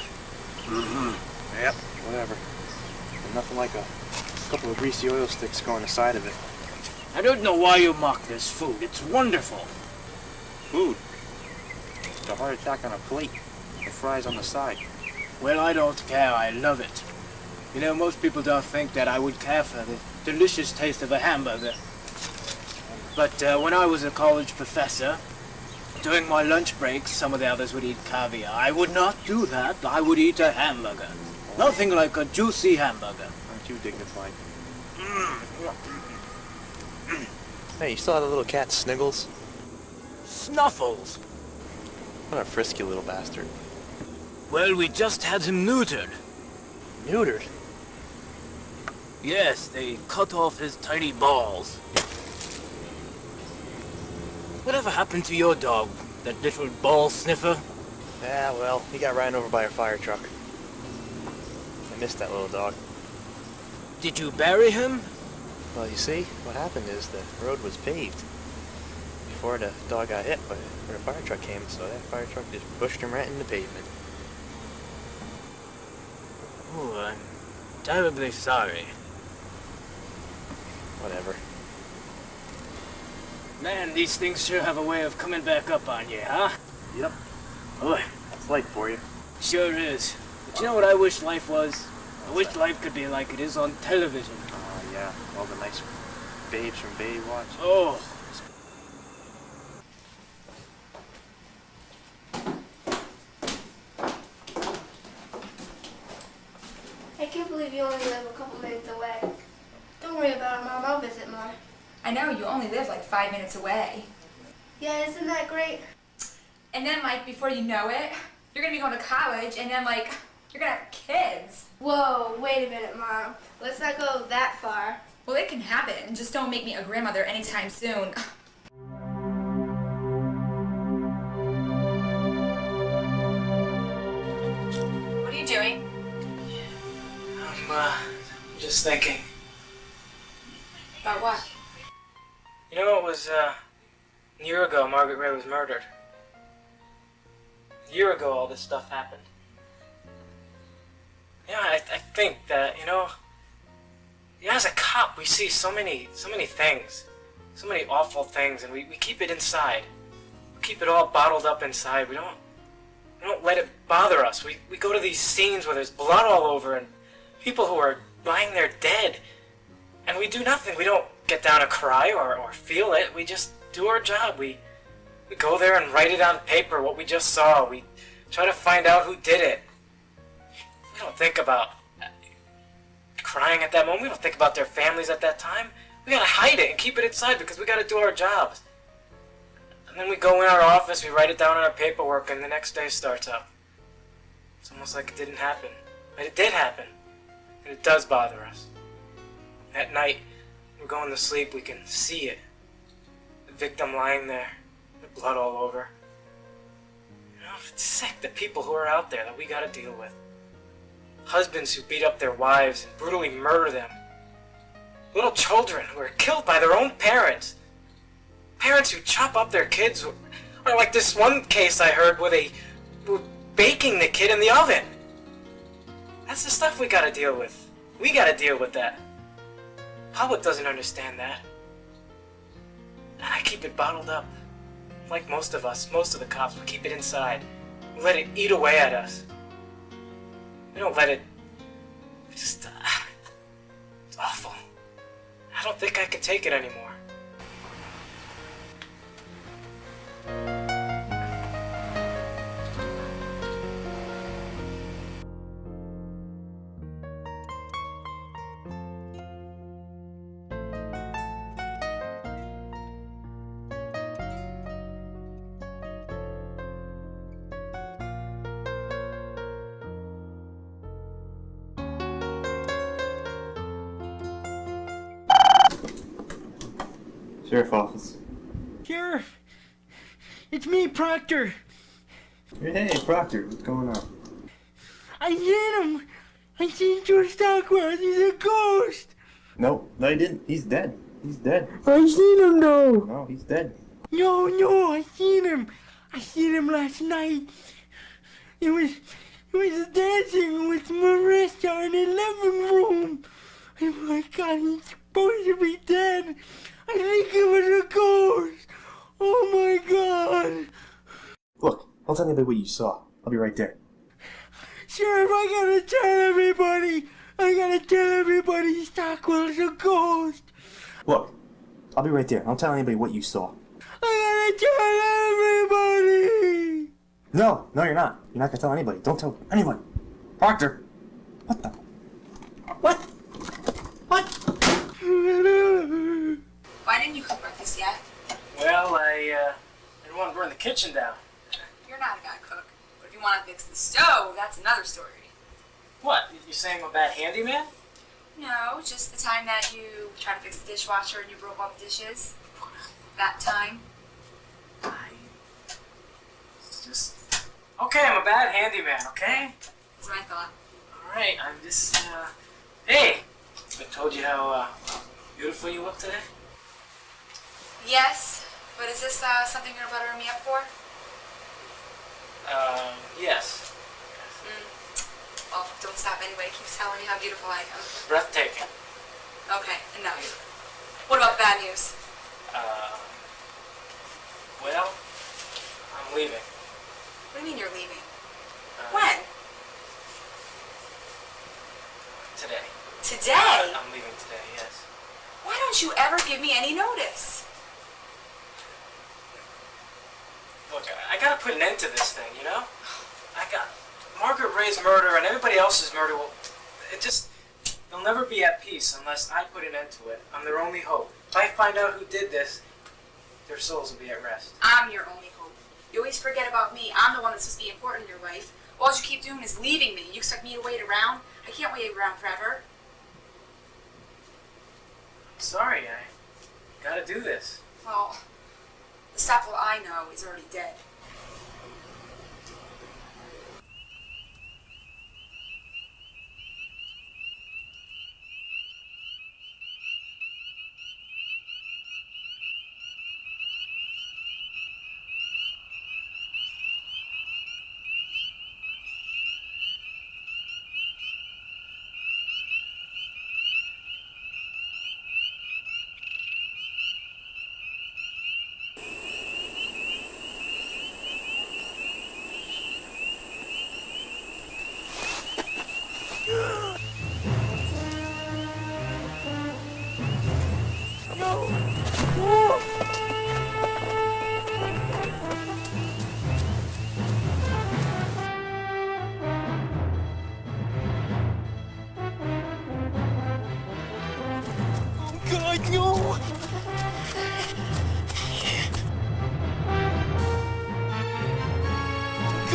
Yep, whatever. And nothing like a couple of greasy oil sticks going aside of it. I don't know why you mock this food. It's wonderful. Food? It's a heart attack on a plate. The fries on the side. Well, I don't care. I love it. You know, most people don't think that I would care for the delicious taste of a hamburger. But when I was a college professor, during my lunch breaks, some of the others would eat caviar. I would not do that. I would eat a hamburger. Nothing like a juicy hamburger. Aren't you dignified? Hey, you still have the little cat Sniggles? Snuffles. What a frisky little bastard. Well, we just had him neutered. Neutered? Yes, they cut off his tiny balls. Whatever happened to your dog, that little ball sniffer? Yeah, well, he got ran over by a fire truck. I missed that little dog. Did you bury him? Well, you see, what happened is the road was paved before the dog got hit by where the fire truck came, so that fire truck just pushed him right in the pavement. Oh, I'm terribly sorry. Whatever. Man, these things sure have a way of coming back up on you, huh? Yep. Boy, That's life for you. sure is. But you know what I wish life was? I wish life could be like it is on television. Yeah, all the nice babes from Baywatch. Oh, I can't believe you only live a couple minutes away. Don't worry about it, Mom. I'll visit more. I know, you only live like 5 minutes away. Yeah, isn't that great? And then, like, before you know it, you're gonna be going to college, and then, like, you're gonna have kids. Whoa, wait a minute, Mom. Let's not go that far. Well, it can happen. Just don't make me a grandmother anytime soon. What are you doing? I'm just thinking. About what? You know, it was a year ago Margret Ray was murdered. A year ago all this stuff happened. Yeah, I think that, you know, as a cop we see so many things, so many awful things, and we keep it inside. We keep it all bottled up inside. We don't let it bother us. We go to these scenes where there's blood all over and people who are lying there dead, and we do nothing. We don't get down and cry or feel it. We just do our job. We go there and write it on paper, what we just saw. We try to find out who did it. We don't think about crying at that moment. We don't think about their families at that time. We gotta hide it and keep it inside because we gotta do our jobs. And then we go in our office, we write it down on our paperwork, and the next day starts up. It's almost like it didn't happen. But it did happen. And it does bother us. At night, we're going to sleep, we can see it. The victim lying there, the blood all over. You know, it's sick, the people who are out there that we gotta deal with. Husbands who beat up their wives and brutally murder them. Little children who are killed by their own parents. Parents who chop up their kids. Or like this one case I heard where they were baking the kid in the oven. That's the stuff we gotta deal with. We gotta deal with that. Public doesn't understand that. And I keep it bottled up. Like most of us, most of the cops, we keep it inside. We let it eat away at us. We don't let it... Just... it's awful. I don't think I can take it anymore. Sheriff office. Sheriff, it's me, Proctor. Hey, Proctor, what's going on? I seen him. I seen George Stockwell. He's a ghost. No, he didn't. He's dead. He's dead. I seen him though. No, he's dead. No, I seen him. I seen him last night. He was dancing with Marissa in the living room. Oh my God, he's supposed to be dead. I think it was a ghost. Oh my God. Look, I'll tell anybody what you saw. I'll be right there. Sheriff, I gotta tell everybody Stockwell's a ghost. Look, I'll be right there. Don't tell anybody what you saw. I gotta tell everybody. No, you're not. You're not gonna tell anybody. Don't tell anyone. Proctor. What the? What? Why didn't you cook breakfast yet? Well, I didn't want to burn the kitchen down. You're not a bad cook. But if you want to fix the stove, that's another story. What? You saying I'm a bad handyman? No, just the time that you tried to fix the dishwasher and you broke all the dishes. That time. Okay, I'm a bad handyman, okay? That's what I thought. Alright, I'm just, Hey! I told you how, beautiful you look today? Yes, but is this something you're buttering me up for? Yes. Well, don't stop anyway. Keep telling me how beautiful I am. Breathtaking. Okay, enough. What about bad news? Well, I'm leaving. What do you mean you're leaving? When? Today. Today? I'm leaving today, yes. Why don't you ever give me any notice? Look, I gotta put an end to this thing, you know? I got Margret Ray's murder and everybody else's murder. Well, they'll never be at peace unless I put an end to it. I'm their only hope. If I find out who did this, their souls will be at rest. I'm your only hope. You always forget about me. I'm the one that's supposed to be important in your life. All you keep doing is leaving me. You expect me to wait around? I can't wait around forever. I'm sorry, I gotta do this. Well, the Stockwell I know is already dead.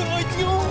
God, no!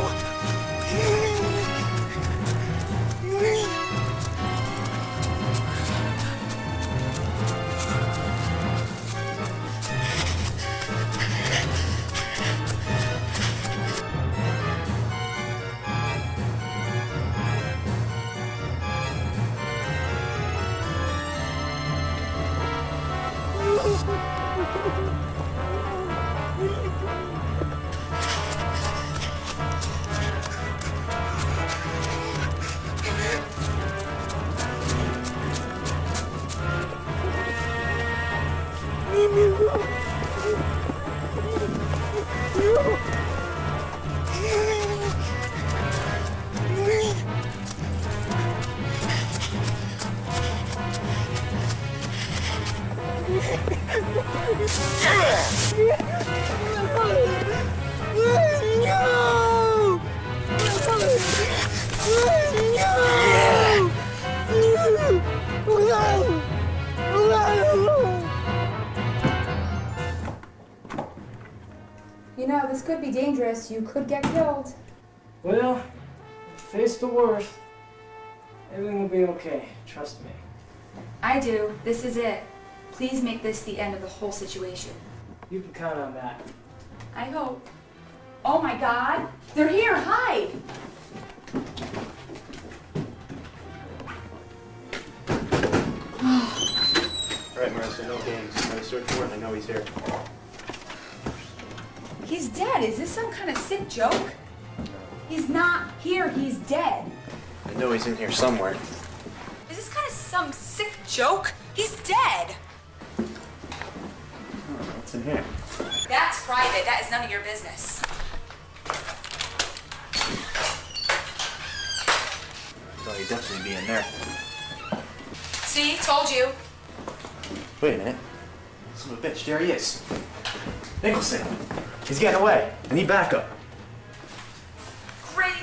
You know, this could be dangerous. You could get killed. Well, face the worst. Everything will be okay. Trust me. I do. This is it. Please make this the end of the whole situation. You can count on that. I hope. Oh my God! They're here! Hide! Alright, Marissa, no games. I'm gonna search for it and I know he's here. He's dead. Is this some kind of sick joke? He's not here. He's dead. I know he's in here somewhere. Is this kind of some sick joke? He's dead. What's in here? That's private. That is none of your business. Oh, he'd definitely be in there. See? Told you. Wait a minute. Son of a bitch, there he is. Nicholson. He's getting away. I need backup. Great.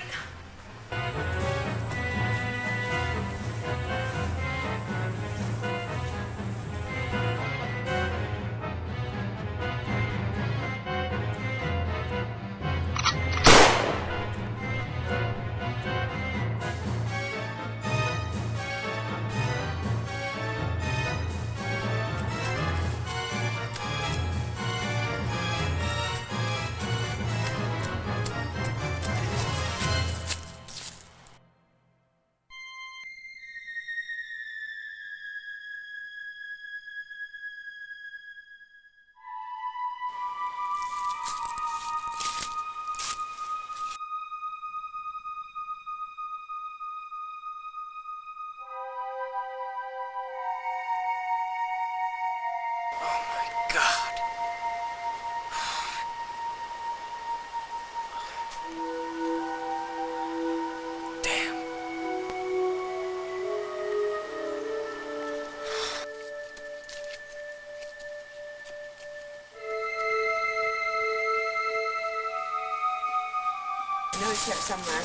God. Damn. I know he's here somewhere.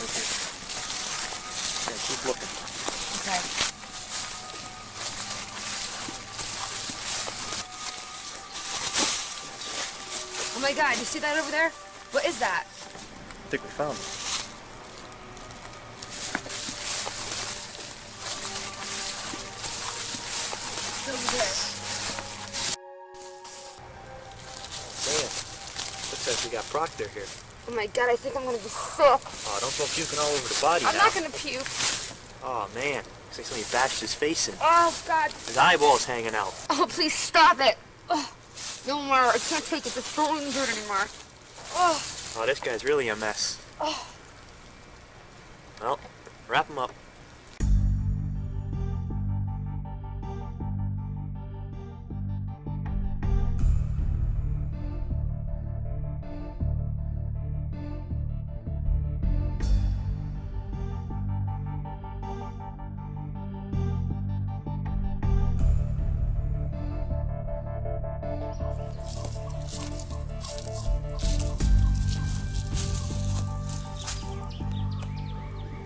Yeah, keep looking. Okay. Oh my God, you see that over there? What is that? I think we found him. It's over there. Damn. Looks like we got Proctor here. Oh my God, I think I'm gonna be sick. Oh, don't go puking all over the body I'm now. not gonna puke. Oh, man. Looks like somebody bashed his face in. Oh God. His eyeball's hanging out. Oh, please stop it. Oh, no more. I can't take it. This don't even hurt anymore. Oh. Oh, this guy's really a mess. Oh. Well, wrap him up.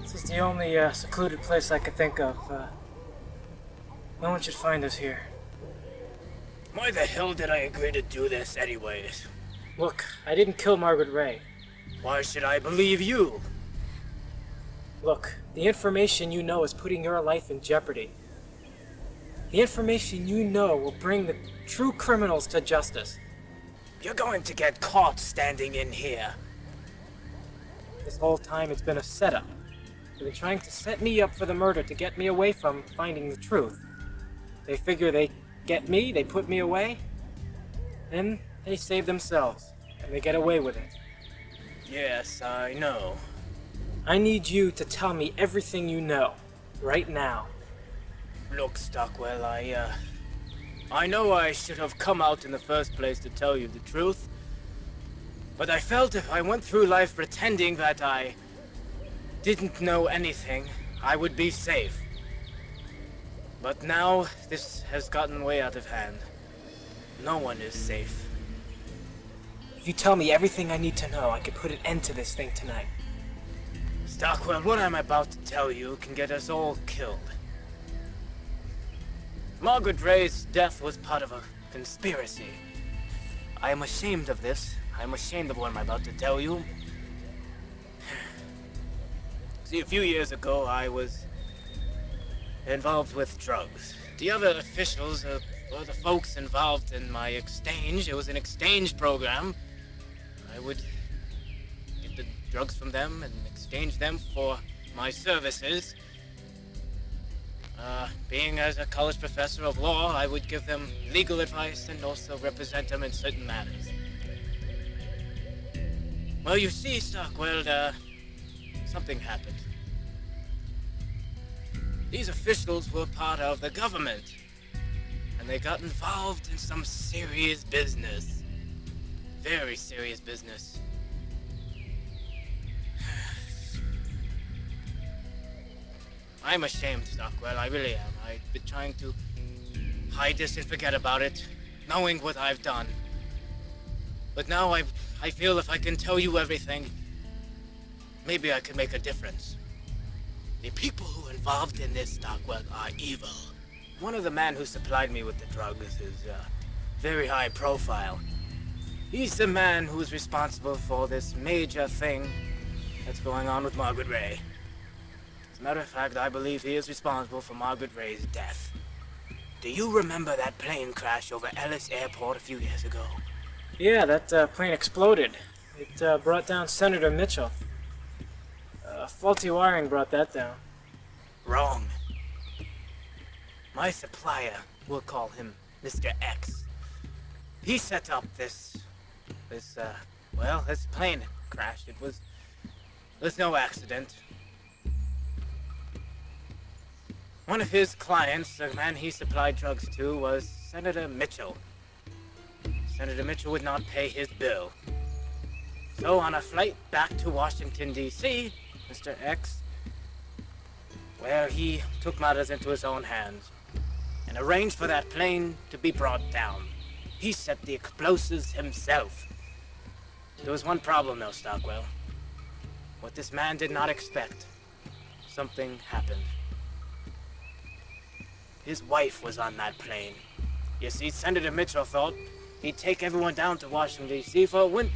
This is the only secluded place I could think of. No one should find us here. Why the hell did I agree to do this anyways? Look, I didn't kill Margret Ray. Why should I believe you? Look, the information you know is putting your life in jeopardy. The information you know will bring the true criminals to justice. You're going to get caught standing in here. This whole time it's been a setup. They've been trying to set me up for the murder to get me away from finding the truth. They figure they get me, they put me away, then they save themselves, and they get away with it. Yes, I know. I need you to tell me everything you know, right now. Look, Stockwell, I know I should have come out in the first place to tell you the truth, but I felt if I went through life pretending that I didn't know anything, I would be safe. But now, this has gotten way out of hand. No one is safe. If you tell me everything I need to know, I can put an end to this thing tonight. Stockwell, what I'm about to tell you can get us all killed. Margret Ray's death was part of a conspiracy. I am ashamed of this. I am ashamed of what I'm about to tell you. See, a few years ago, I was involved with drugs. The other officials were the folks involved in my exchange. It was an exchange program. I would get the drugs from them and exchange them for my services. Being as a college professor of law, I would give them legal advice and also represent them in certain matters. Well, you see, Stockwell, something happened. These officials were part of the government, and they got involved in some serious business. Very serious business. I'm ashamed, Stockwell, I really am. I've been trying to hide this and forget about it, knowing what I've done. But now I feel if I can tell you everything, maybe I can make a difference. The people who are involved in this, Stockwell, are evil. One of the men who supplied me with the drugs is very high profile. He's the man who's responsible for this major thing that's going on with Margret Ray. As a matter of fact, I believe he is responsible for Margret Ray's death. Do you remember that plane crash over Ellis Airport a few years ago? Yeah, that plane exploded. It brought down Senator Mitchell. Faulty wiring brought that down. Wrong. My supplier, we'll call him Mr. X. He set up this plane crash. It was no accident. One of his clients, the man he supplied drugs to, was Senator Mitchell. Senator Mitchell would not pay his bill. So on a flight back to Washington, D.C., Mr. X, well, he took matters into his own hands and arranged for that plane to be brought down. He set the explosives himself. There was one problem, though, Stockwell. What this man did not expect. Something happened. His wife was on that plane. You see, Senator Mitchell thought he'd take everyone down to Washington, D.C. for a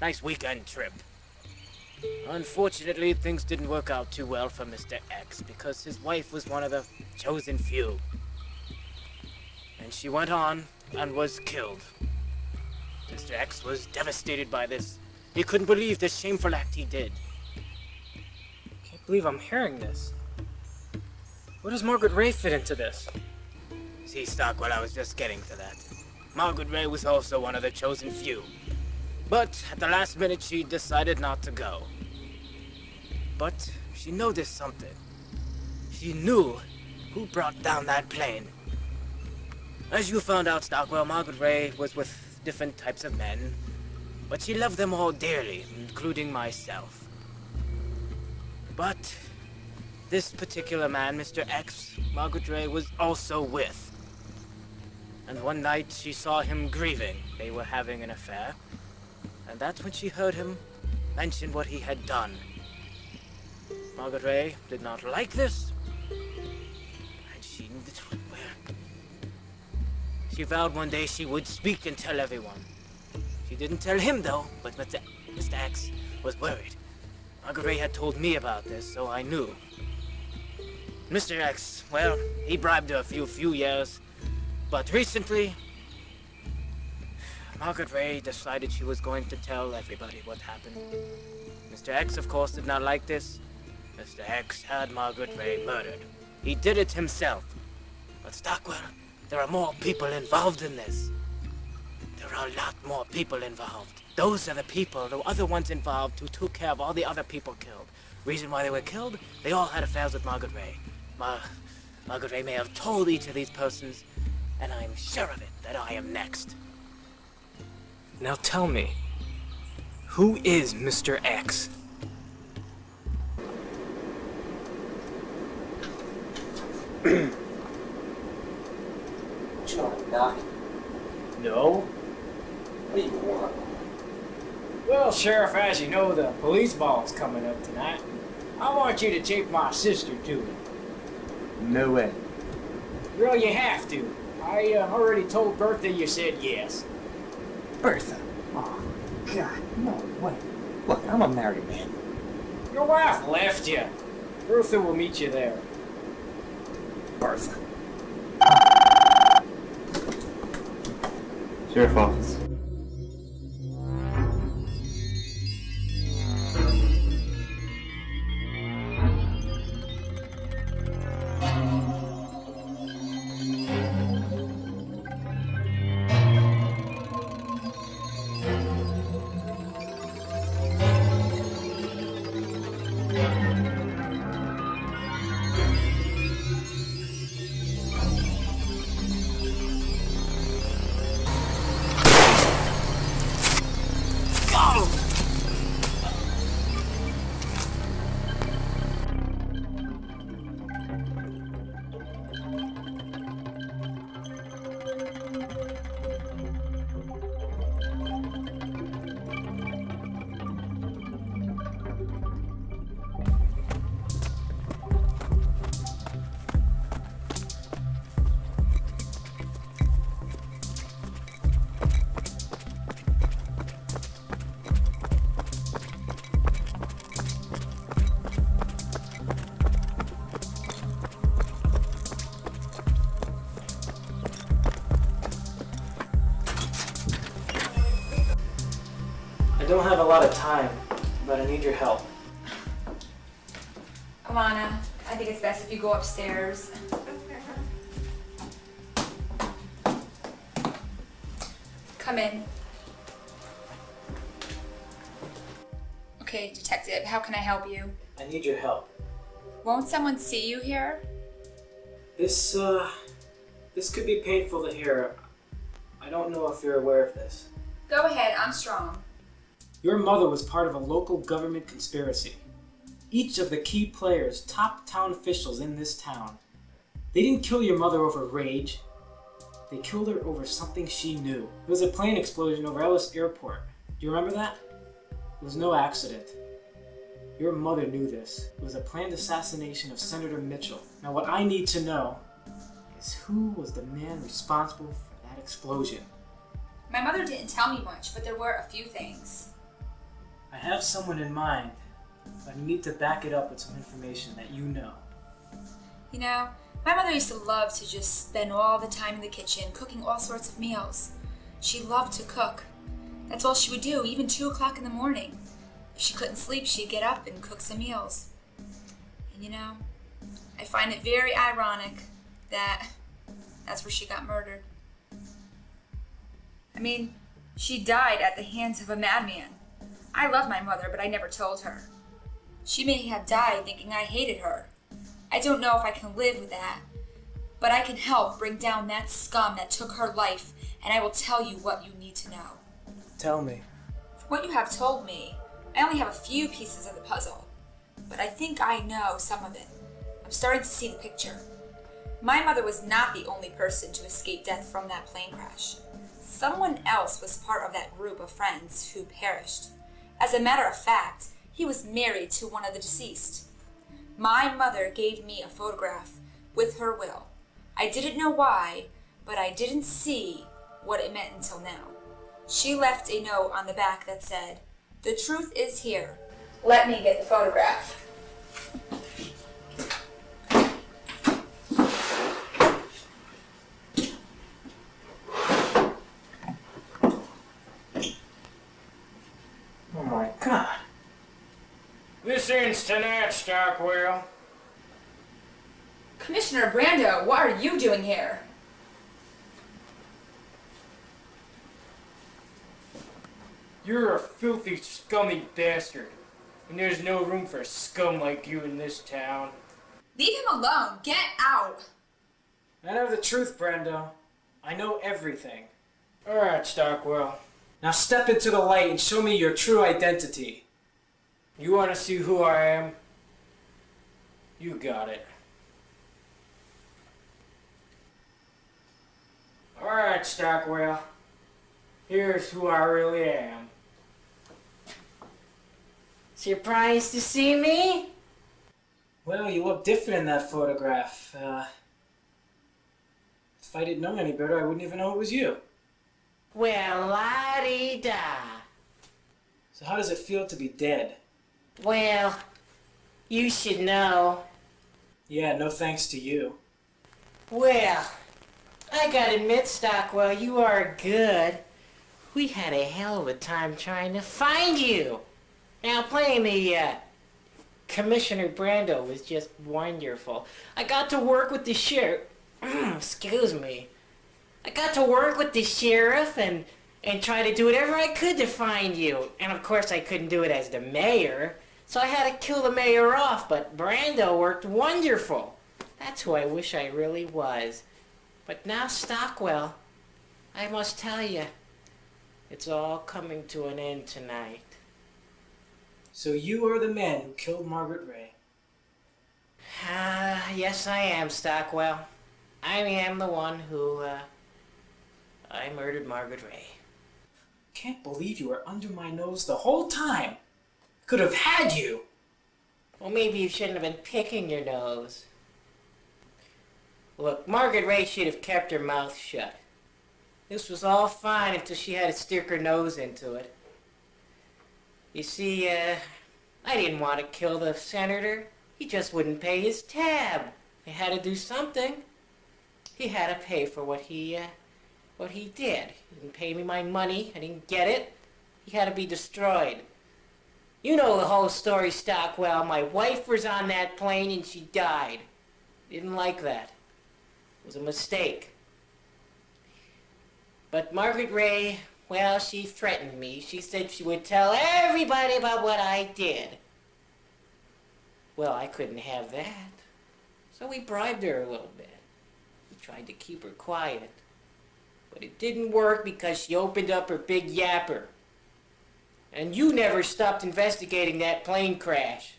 nice weekend trip. Unfortunately, things didn't work out too well for Mr. X because his wife was one of the chosen few. And she went on and was killed. Mr. X was devastated by this. He couldn't believe the shameful act he did. Can't believe I'm hearing this. Where does Margret Ray fit into this? See, Stockwell, I was just getting to that. Margret Ray was also one of the chosen few. But at the last minute, she decided not to go. But she noticed something. She knew who brought down that plane. As you found out, Stockwell, Margret Ray was with different types of men, but she loved them all dearly, including myself. But this particular man, Mr. X, Margret Ray was also with. And one night she saw him grieving. They were having an affair. And that's when she heard him mention what he had done. Margret Ray did not like this. And she vowed one day she would speak and tell everyone. She didn't tell him though, but Mr. X was worried. Margret Ray had told me about this, so I knew. Mr. X, well, he bribed her a few years, but recently, Margret Ray decided she was going to tell everybody what happened. Mr. X, of course, did not like this. Mr. X had Margret Ray murdered. He did it himself. But Stockwell, there are more people involved in this. There are a lot more people involved. Those are the people, the other ones involved who took care of all the other people killed. Reason why they were killed? They all had affairs with Margret Ray. Margret Ray may have told each of these persons, and I'm sure of it that I am next. Now tell me, who is Mr. X? You know I'm knocking. No? What do you want? Well, Sheriff, as you know, the police ball's coming up tonight. I want you to take my sister to it. No way. Girl, you have to. I already told Burke that you said yes. Bertha. Oh, God, no way. Look, I'm a married man. Your wife left you. Bertha will meet you there. Bertha. Sheriff office. I don't have a lot of time, but I need your help. Alana, I think it's best if you go upstairs. Come in. Okay, detective, how can I help you? I need your help. Won't someone see you here? This could be painful to hear. I don't know if you're aware of this. Go ahead, I'm strong. Your mother was part of a local government conspiracy. Each of the key players, top town officials in this town, they didn't kill your mother over rage. They killed her over something she knew. It was a plane explosion over Ellis Airport. Do you remember that? It was no accident. Your mother knew this. It was a planned assassination of Senator Mitchell. Now what I need to know is who was the man responsible for that explosion. My mother didn't tell me much, but there were a few things. I have someone in mind, but I need to back it up with some information that you know. You know, my mother used to love to just spend all the time in the kitchen cooking all sorts of meals. She loved to cook. That's all she would do, even 2 o'clock in the morning. If she couldn't sleep, she'd get up and cook some meals. And you know, I find it very ironic that that's where she got murdered. I mean, she died at the hands of a madman. I love my mother, but I never told her. She may have died thinking I hated her. I don't know if I can live with that, but I can help bring down that scum that took her life, and I will tell you what you need to know. Tell me. From what you have told me, I only have a few pieces of the puzzle, but I think I know some of it. I'm starting to see the picture. My mother was not the only person to escape death from that plane crash. Someone else was part of that group of friends who perished. As a matter of fact, he was married to one of the deceased. My mother gave me a photograph with her will. I didn't know why, but I didn't see what it meant until now. She left a note on the back that said, "The truth is here. Let me get the photograph." Oh my God. This ends tonight, Stockwell. Commissioner Brando, what are you doing here? You're a filthy, scummy bastard. And there's no room for scum like you in this town. Leave him alone. Get out. I know the truth, Brando. I know everything. Alright, Stockwell. Now step into the light and show me your true identity. You want to see who I am? You got it. Alright, Stockwell. Here's who I really am. Surprised to see me? Well, you look different in that photograph. If I didn't know any better, I wouldn't even know it was you. Well, la-dee-da. So how does it feel to be dead? Well, you should know. Yeah, no thanks to you. Well, I gotta admit, Stockwell, you are good. We had a hell of a time trying to find you. Now, playing the, Commissioner Brando was just wonderful. I got to work with the sheriff. Excuse me. I got to work with the sheriff and try to do whatever I could to find you. And of course I couldn't do it as the mayor, so I had to kill the mayor off, but Brando worked wonderful. That's who I wish I really was. But now, Stockwell, I must tell you, it's all coming to an end tonight. So you are the man who killed Margret Ray? Yes I am, Stockwell. I am the one who, I murdered Margret Ray. Can't believe you were under my nose the whole time. Could have had you. Well, maybe you shouldn't have been picking your nose. Look, Margret Ray should have kept her mouth shut. This was all fine until she had to stick her nose into it. You see, I didn't want to kill the senator. He just wouldn't pay his tab. I had to do something. He had to pay for what he did. He didn't pay me my money. I didn't get it. He had to be destroyed. You know the whole story, Stockwell. My wife was on that plane and she died. Didn't like that. It was a mistake. But Margret Ray, well, she threatened me. She said she would tell everybody about what I did. Well, I couldn't have that. So we bribed her a little bit. We tried to keep her quiet. But it didn't work because she opened up her big yapper. And you never stopped investigating that plane crash.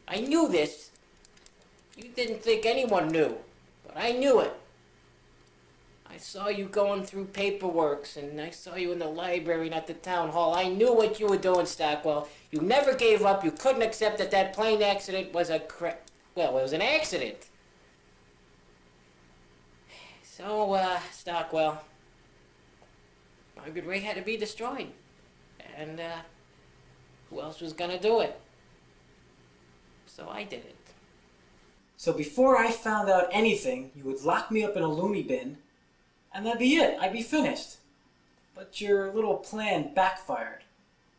I knew this. You didn't think anyone knew, but I knew it. I saw you going through paperwork, and I saw you in the library and at the town hall. I knew what you were doing, Stockwell. You never gave up. You couldn't accept that that plane accident was it was an accident. So, Stockwell, Margret Ray had to be destroyed. And, who else was gonna do it? So I did it. So before I found out anything, you would lock me up in a loony bin, and that'd be it. I'd be finished. But your little plan backfired.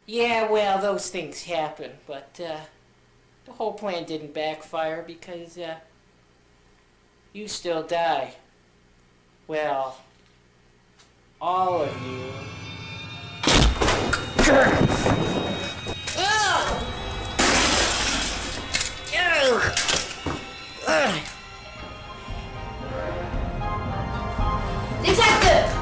Yeah, well, those things happen, but, the whole plan didn't backfire because, you still die. Well, all of you. Detective!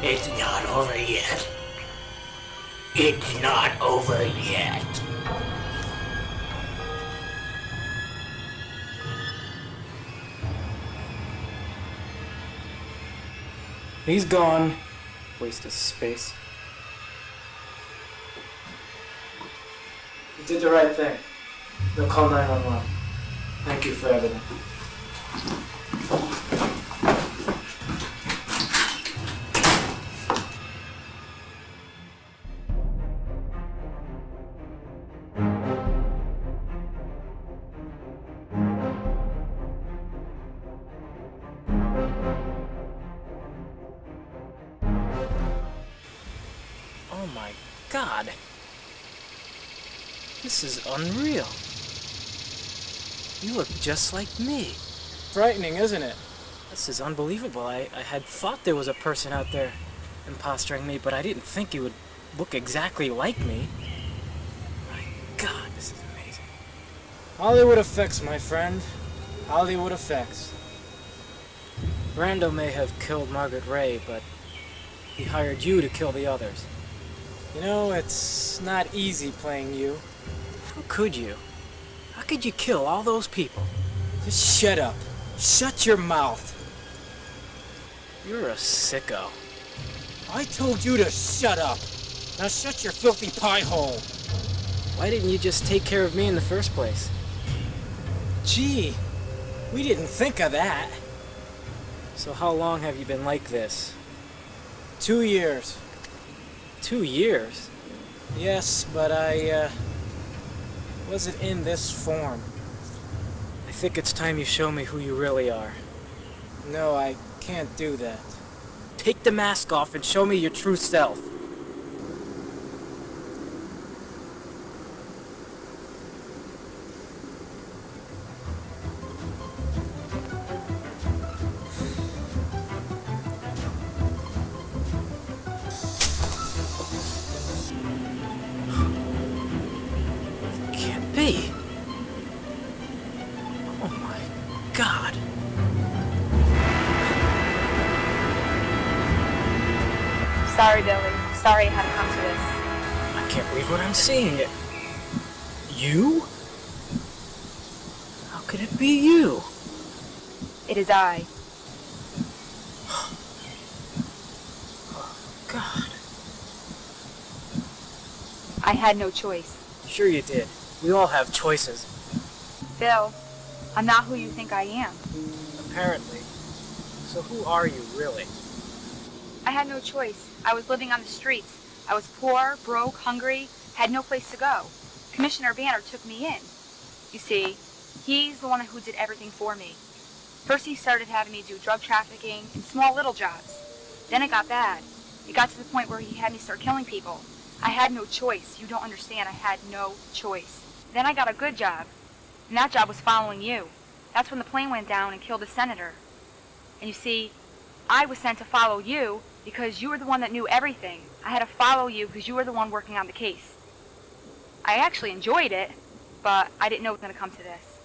It's not over yet. It's not over yet. He's gone. Waste of space. You did the right thing. They'll call 911. Thank you for everything. Oh my God. This is unreal. You look just like me. Frightening, isn't it? This is unbelievable. I had thought there was a person out there impostoring me, but I didn't think you would look exactly like me. My God, this is amazing. Hollywood effects, my friend. Hollywood effects. Brando may have killed Margret Ray, but he hired you to kill the others. You know, it's not easy playing you. How could you? How could you kill all those people? Just shut up. Shut your mouth. You're a sicko. I told you to shut up. Now shut your filthy pie hole. Why didn't you just take care of me in the first place? Gee, we didn't think of that. So how long have you been like this? 2 years. 2 years? Yes, but I wasn't in this form. I think it's time you show me who you really are. No, I can't do that. Take the mask off and show me your true self. Can't be. Oh my God. Sorry, Billy. Sorry I had to come to this. I can't believe what I'm seeing. You? How could it be you? It is I. God. I had no choice. Sure you did. We all have choices. Bill, I'm not who you think I am. Apparently. So who are you, really? I had no choice. I was living on the streets. I was poor, broke, hungry, had no place to go. Commissioner Banner took me in. You see, he's the one who did everything for me. First he started having me do drug trafficking and small little jobs. Then it got bad. It got to the point where he had me start killing people. I had no choice. You don't understand. I had no choice. Then I got a good job. And that job was following you. That's when the plane went down and killed the senator. And you see, I was sent to follow you because you were the one that knew everything. I had to follow you because you were the one working on the case. I actually enjoyed it, but I didn't know it was going to come to this.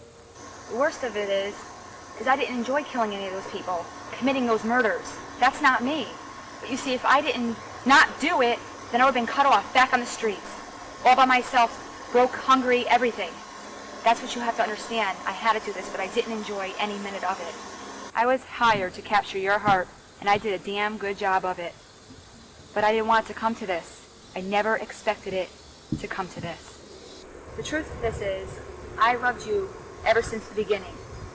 The worst of it is I didn't enjoy killing any of those people, committing those murders. That's not me. But you see, if I didn't not do it, then I would have been cut off, back on the streets, all by myself, broke, hungry, everything. That's what you have to understand. I had to do this, but I didn't enjoy any minute of it. I was hired to capture your heart, and I did a damn good job of it. But I didn't want it to come to this. I never expected it to come to this. The truth of this is, I loved you ever since the beginning.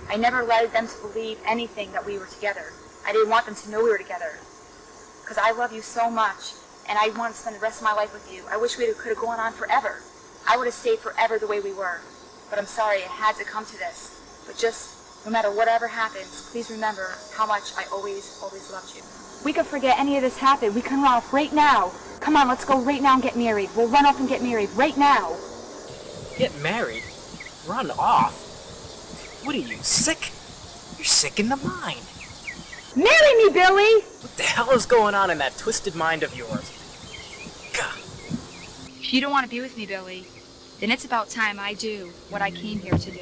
I never led them to believe anything that we were together. I didn't want them to know we were together. Because I love you so much, and I want to spend the rest of my life with you. I wish we could have gone on forever. I would have stayed forever the way we were. But I'm sorry it had to come to this. But just, no matter whatever happens, please remember how much I always, always loved you. We could forget any of this happened. We can run off right now. Come on, let's go right now and get married. We'll run off and get married right now. Get married? Run off? What are you, sick? You're sick in the mind. Marry me, Billy! What the hell is going on in that twisted mind of yours? God. If you don't want to be with me, Billy, then it's about time I do what I came here to do.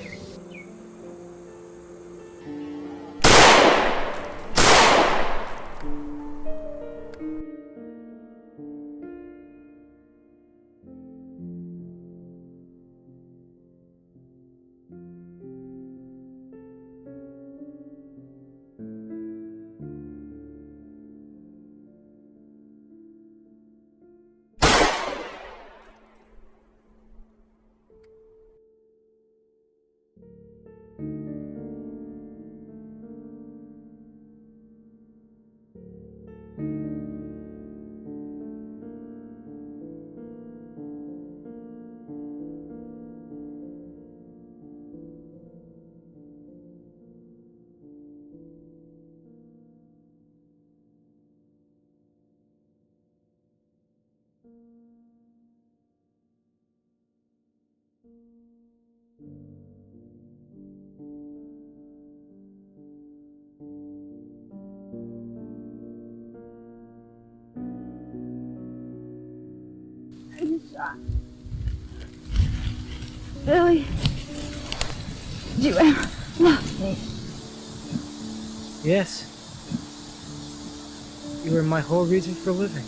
Billy, did you ever love me? Yes. You were my whole reason for living.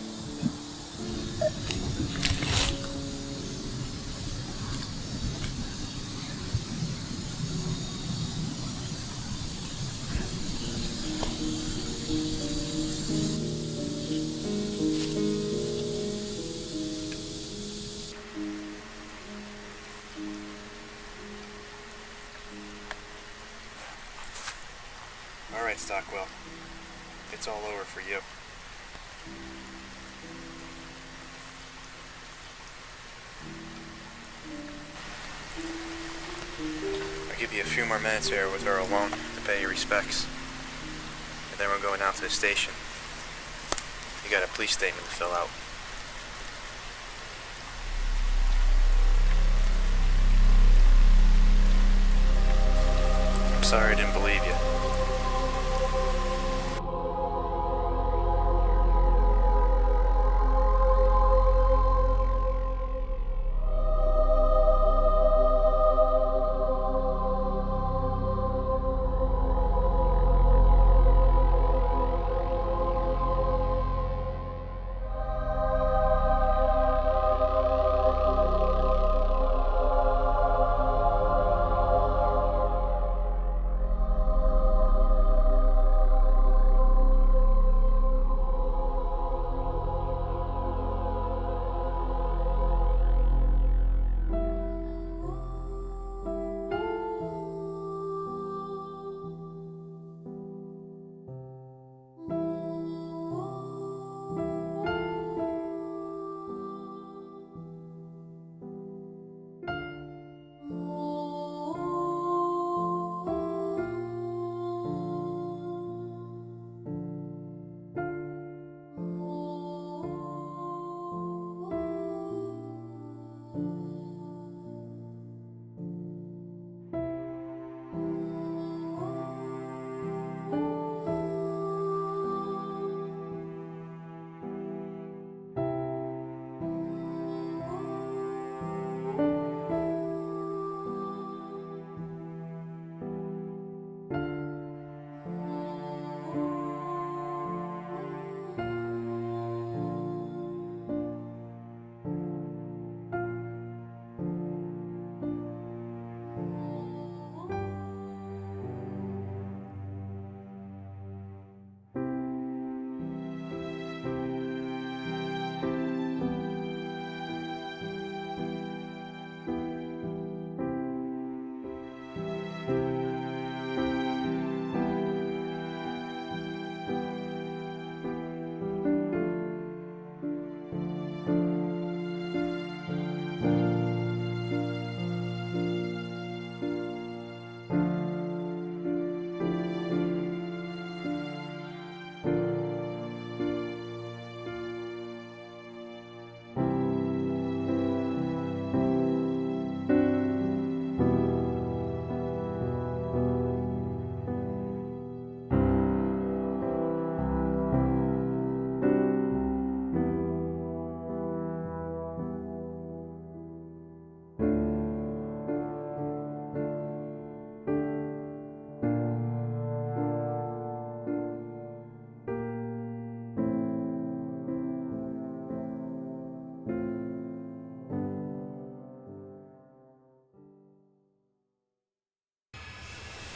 All right, Stockwell. It's all over for you. I'll give you a few more minutes here with her alone to pay your respects. And then we're going out to the station. You got a police statement to fill out. I'm sorry I didn't believe you.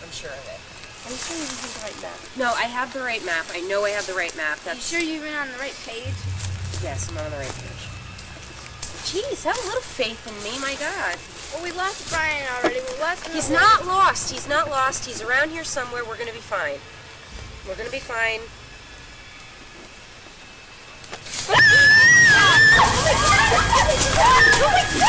I'm sure of it. Are you sure you have the right map? No, I have the right map. I know I have the right map. Are you sure you've been on the right page? Yes, I'm on the right page. Jeez, have a little faith in me, my God. Well, we lost Brian already. We lost him. He's not lost. He's not lost. He's around here somewhere. We're going to be fine. We're going to be fine. Oh my God!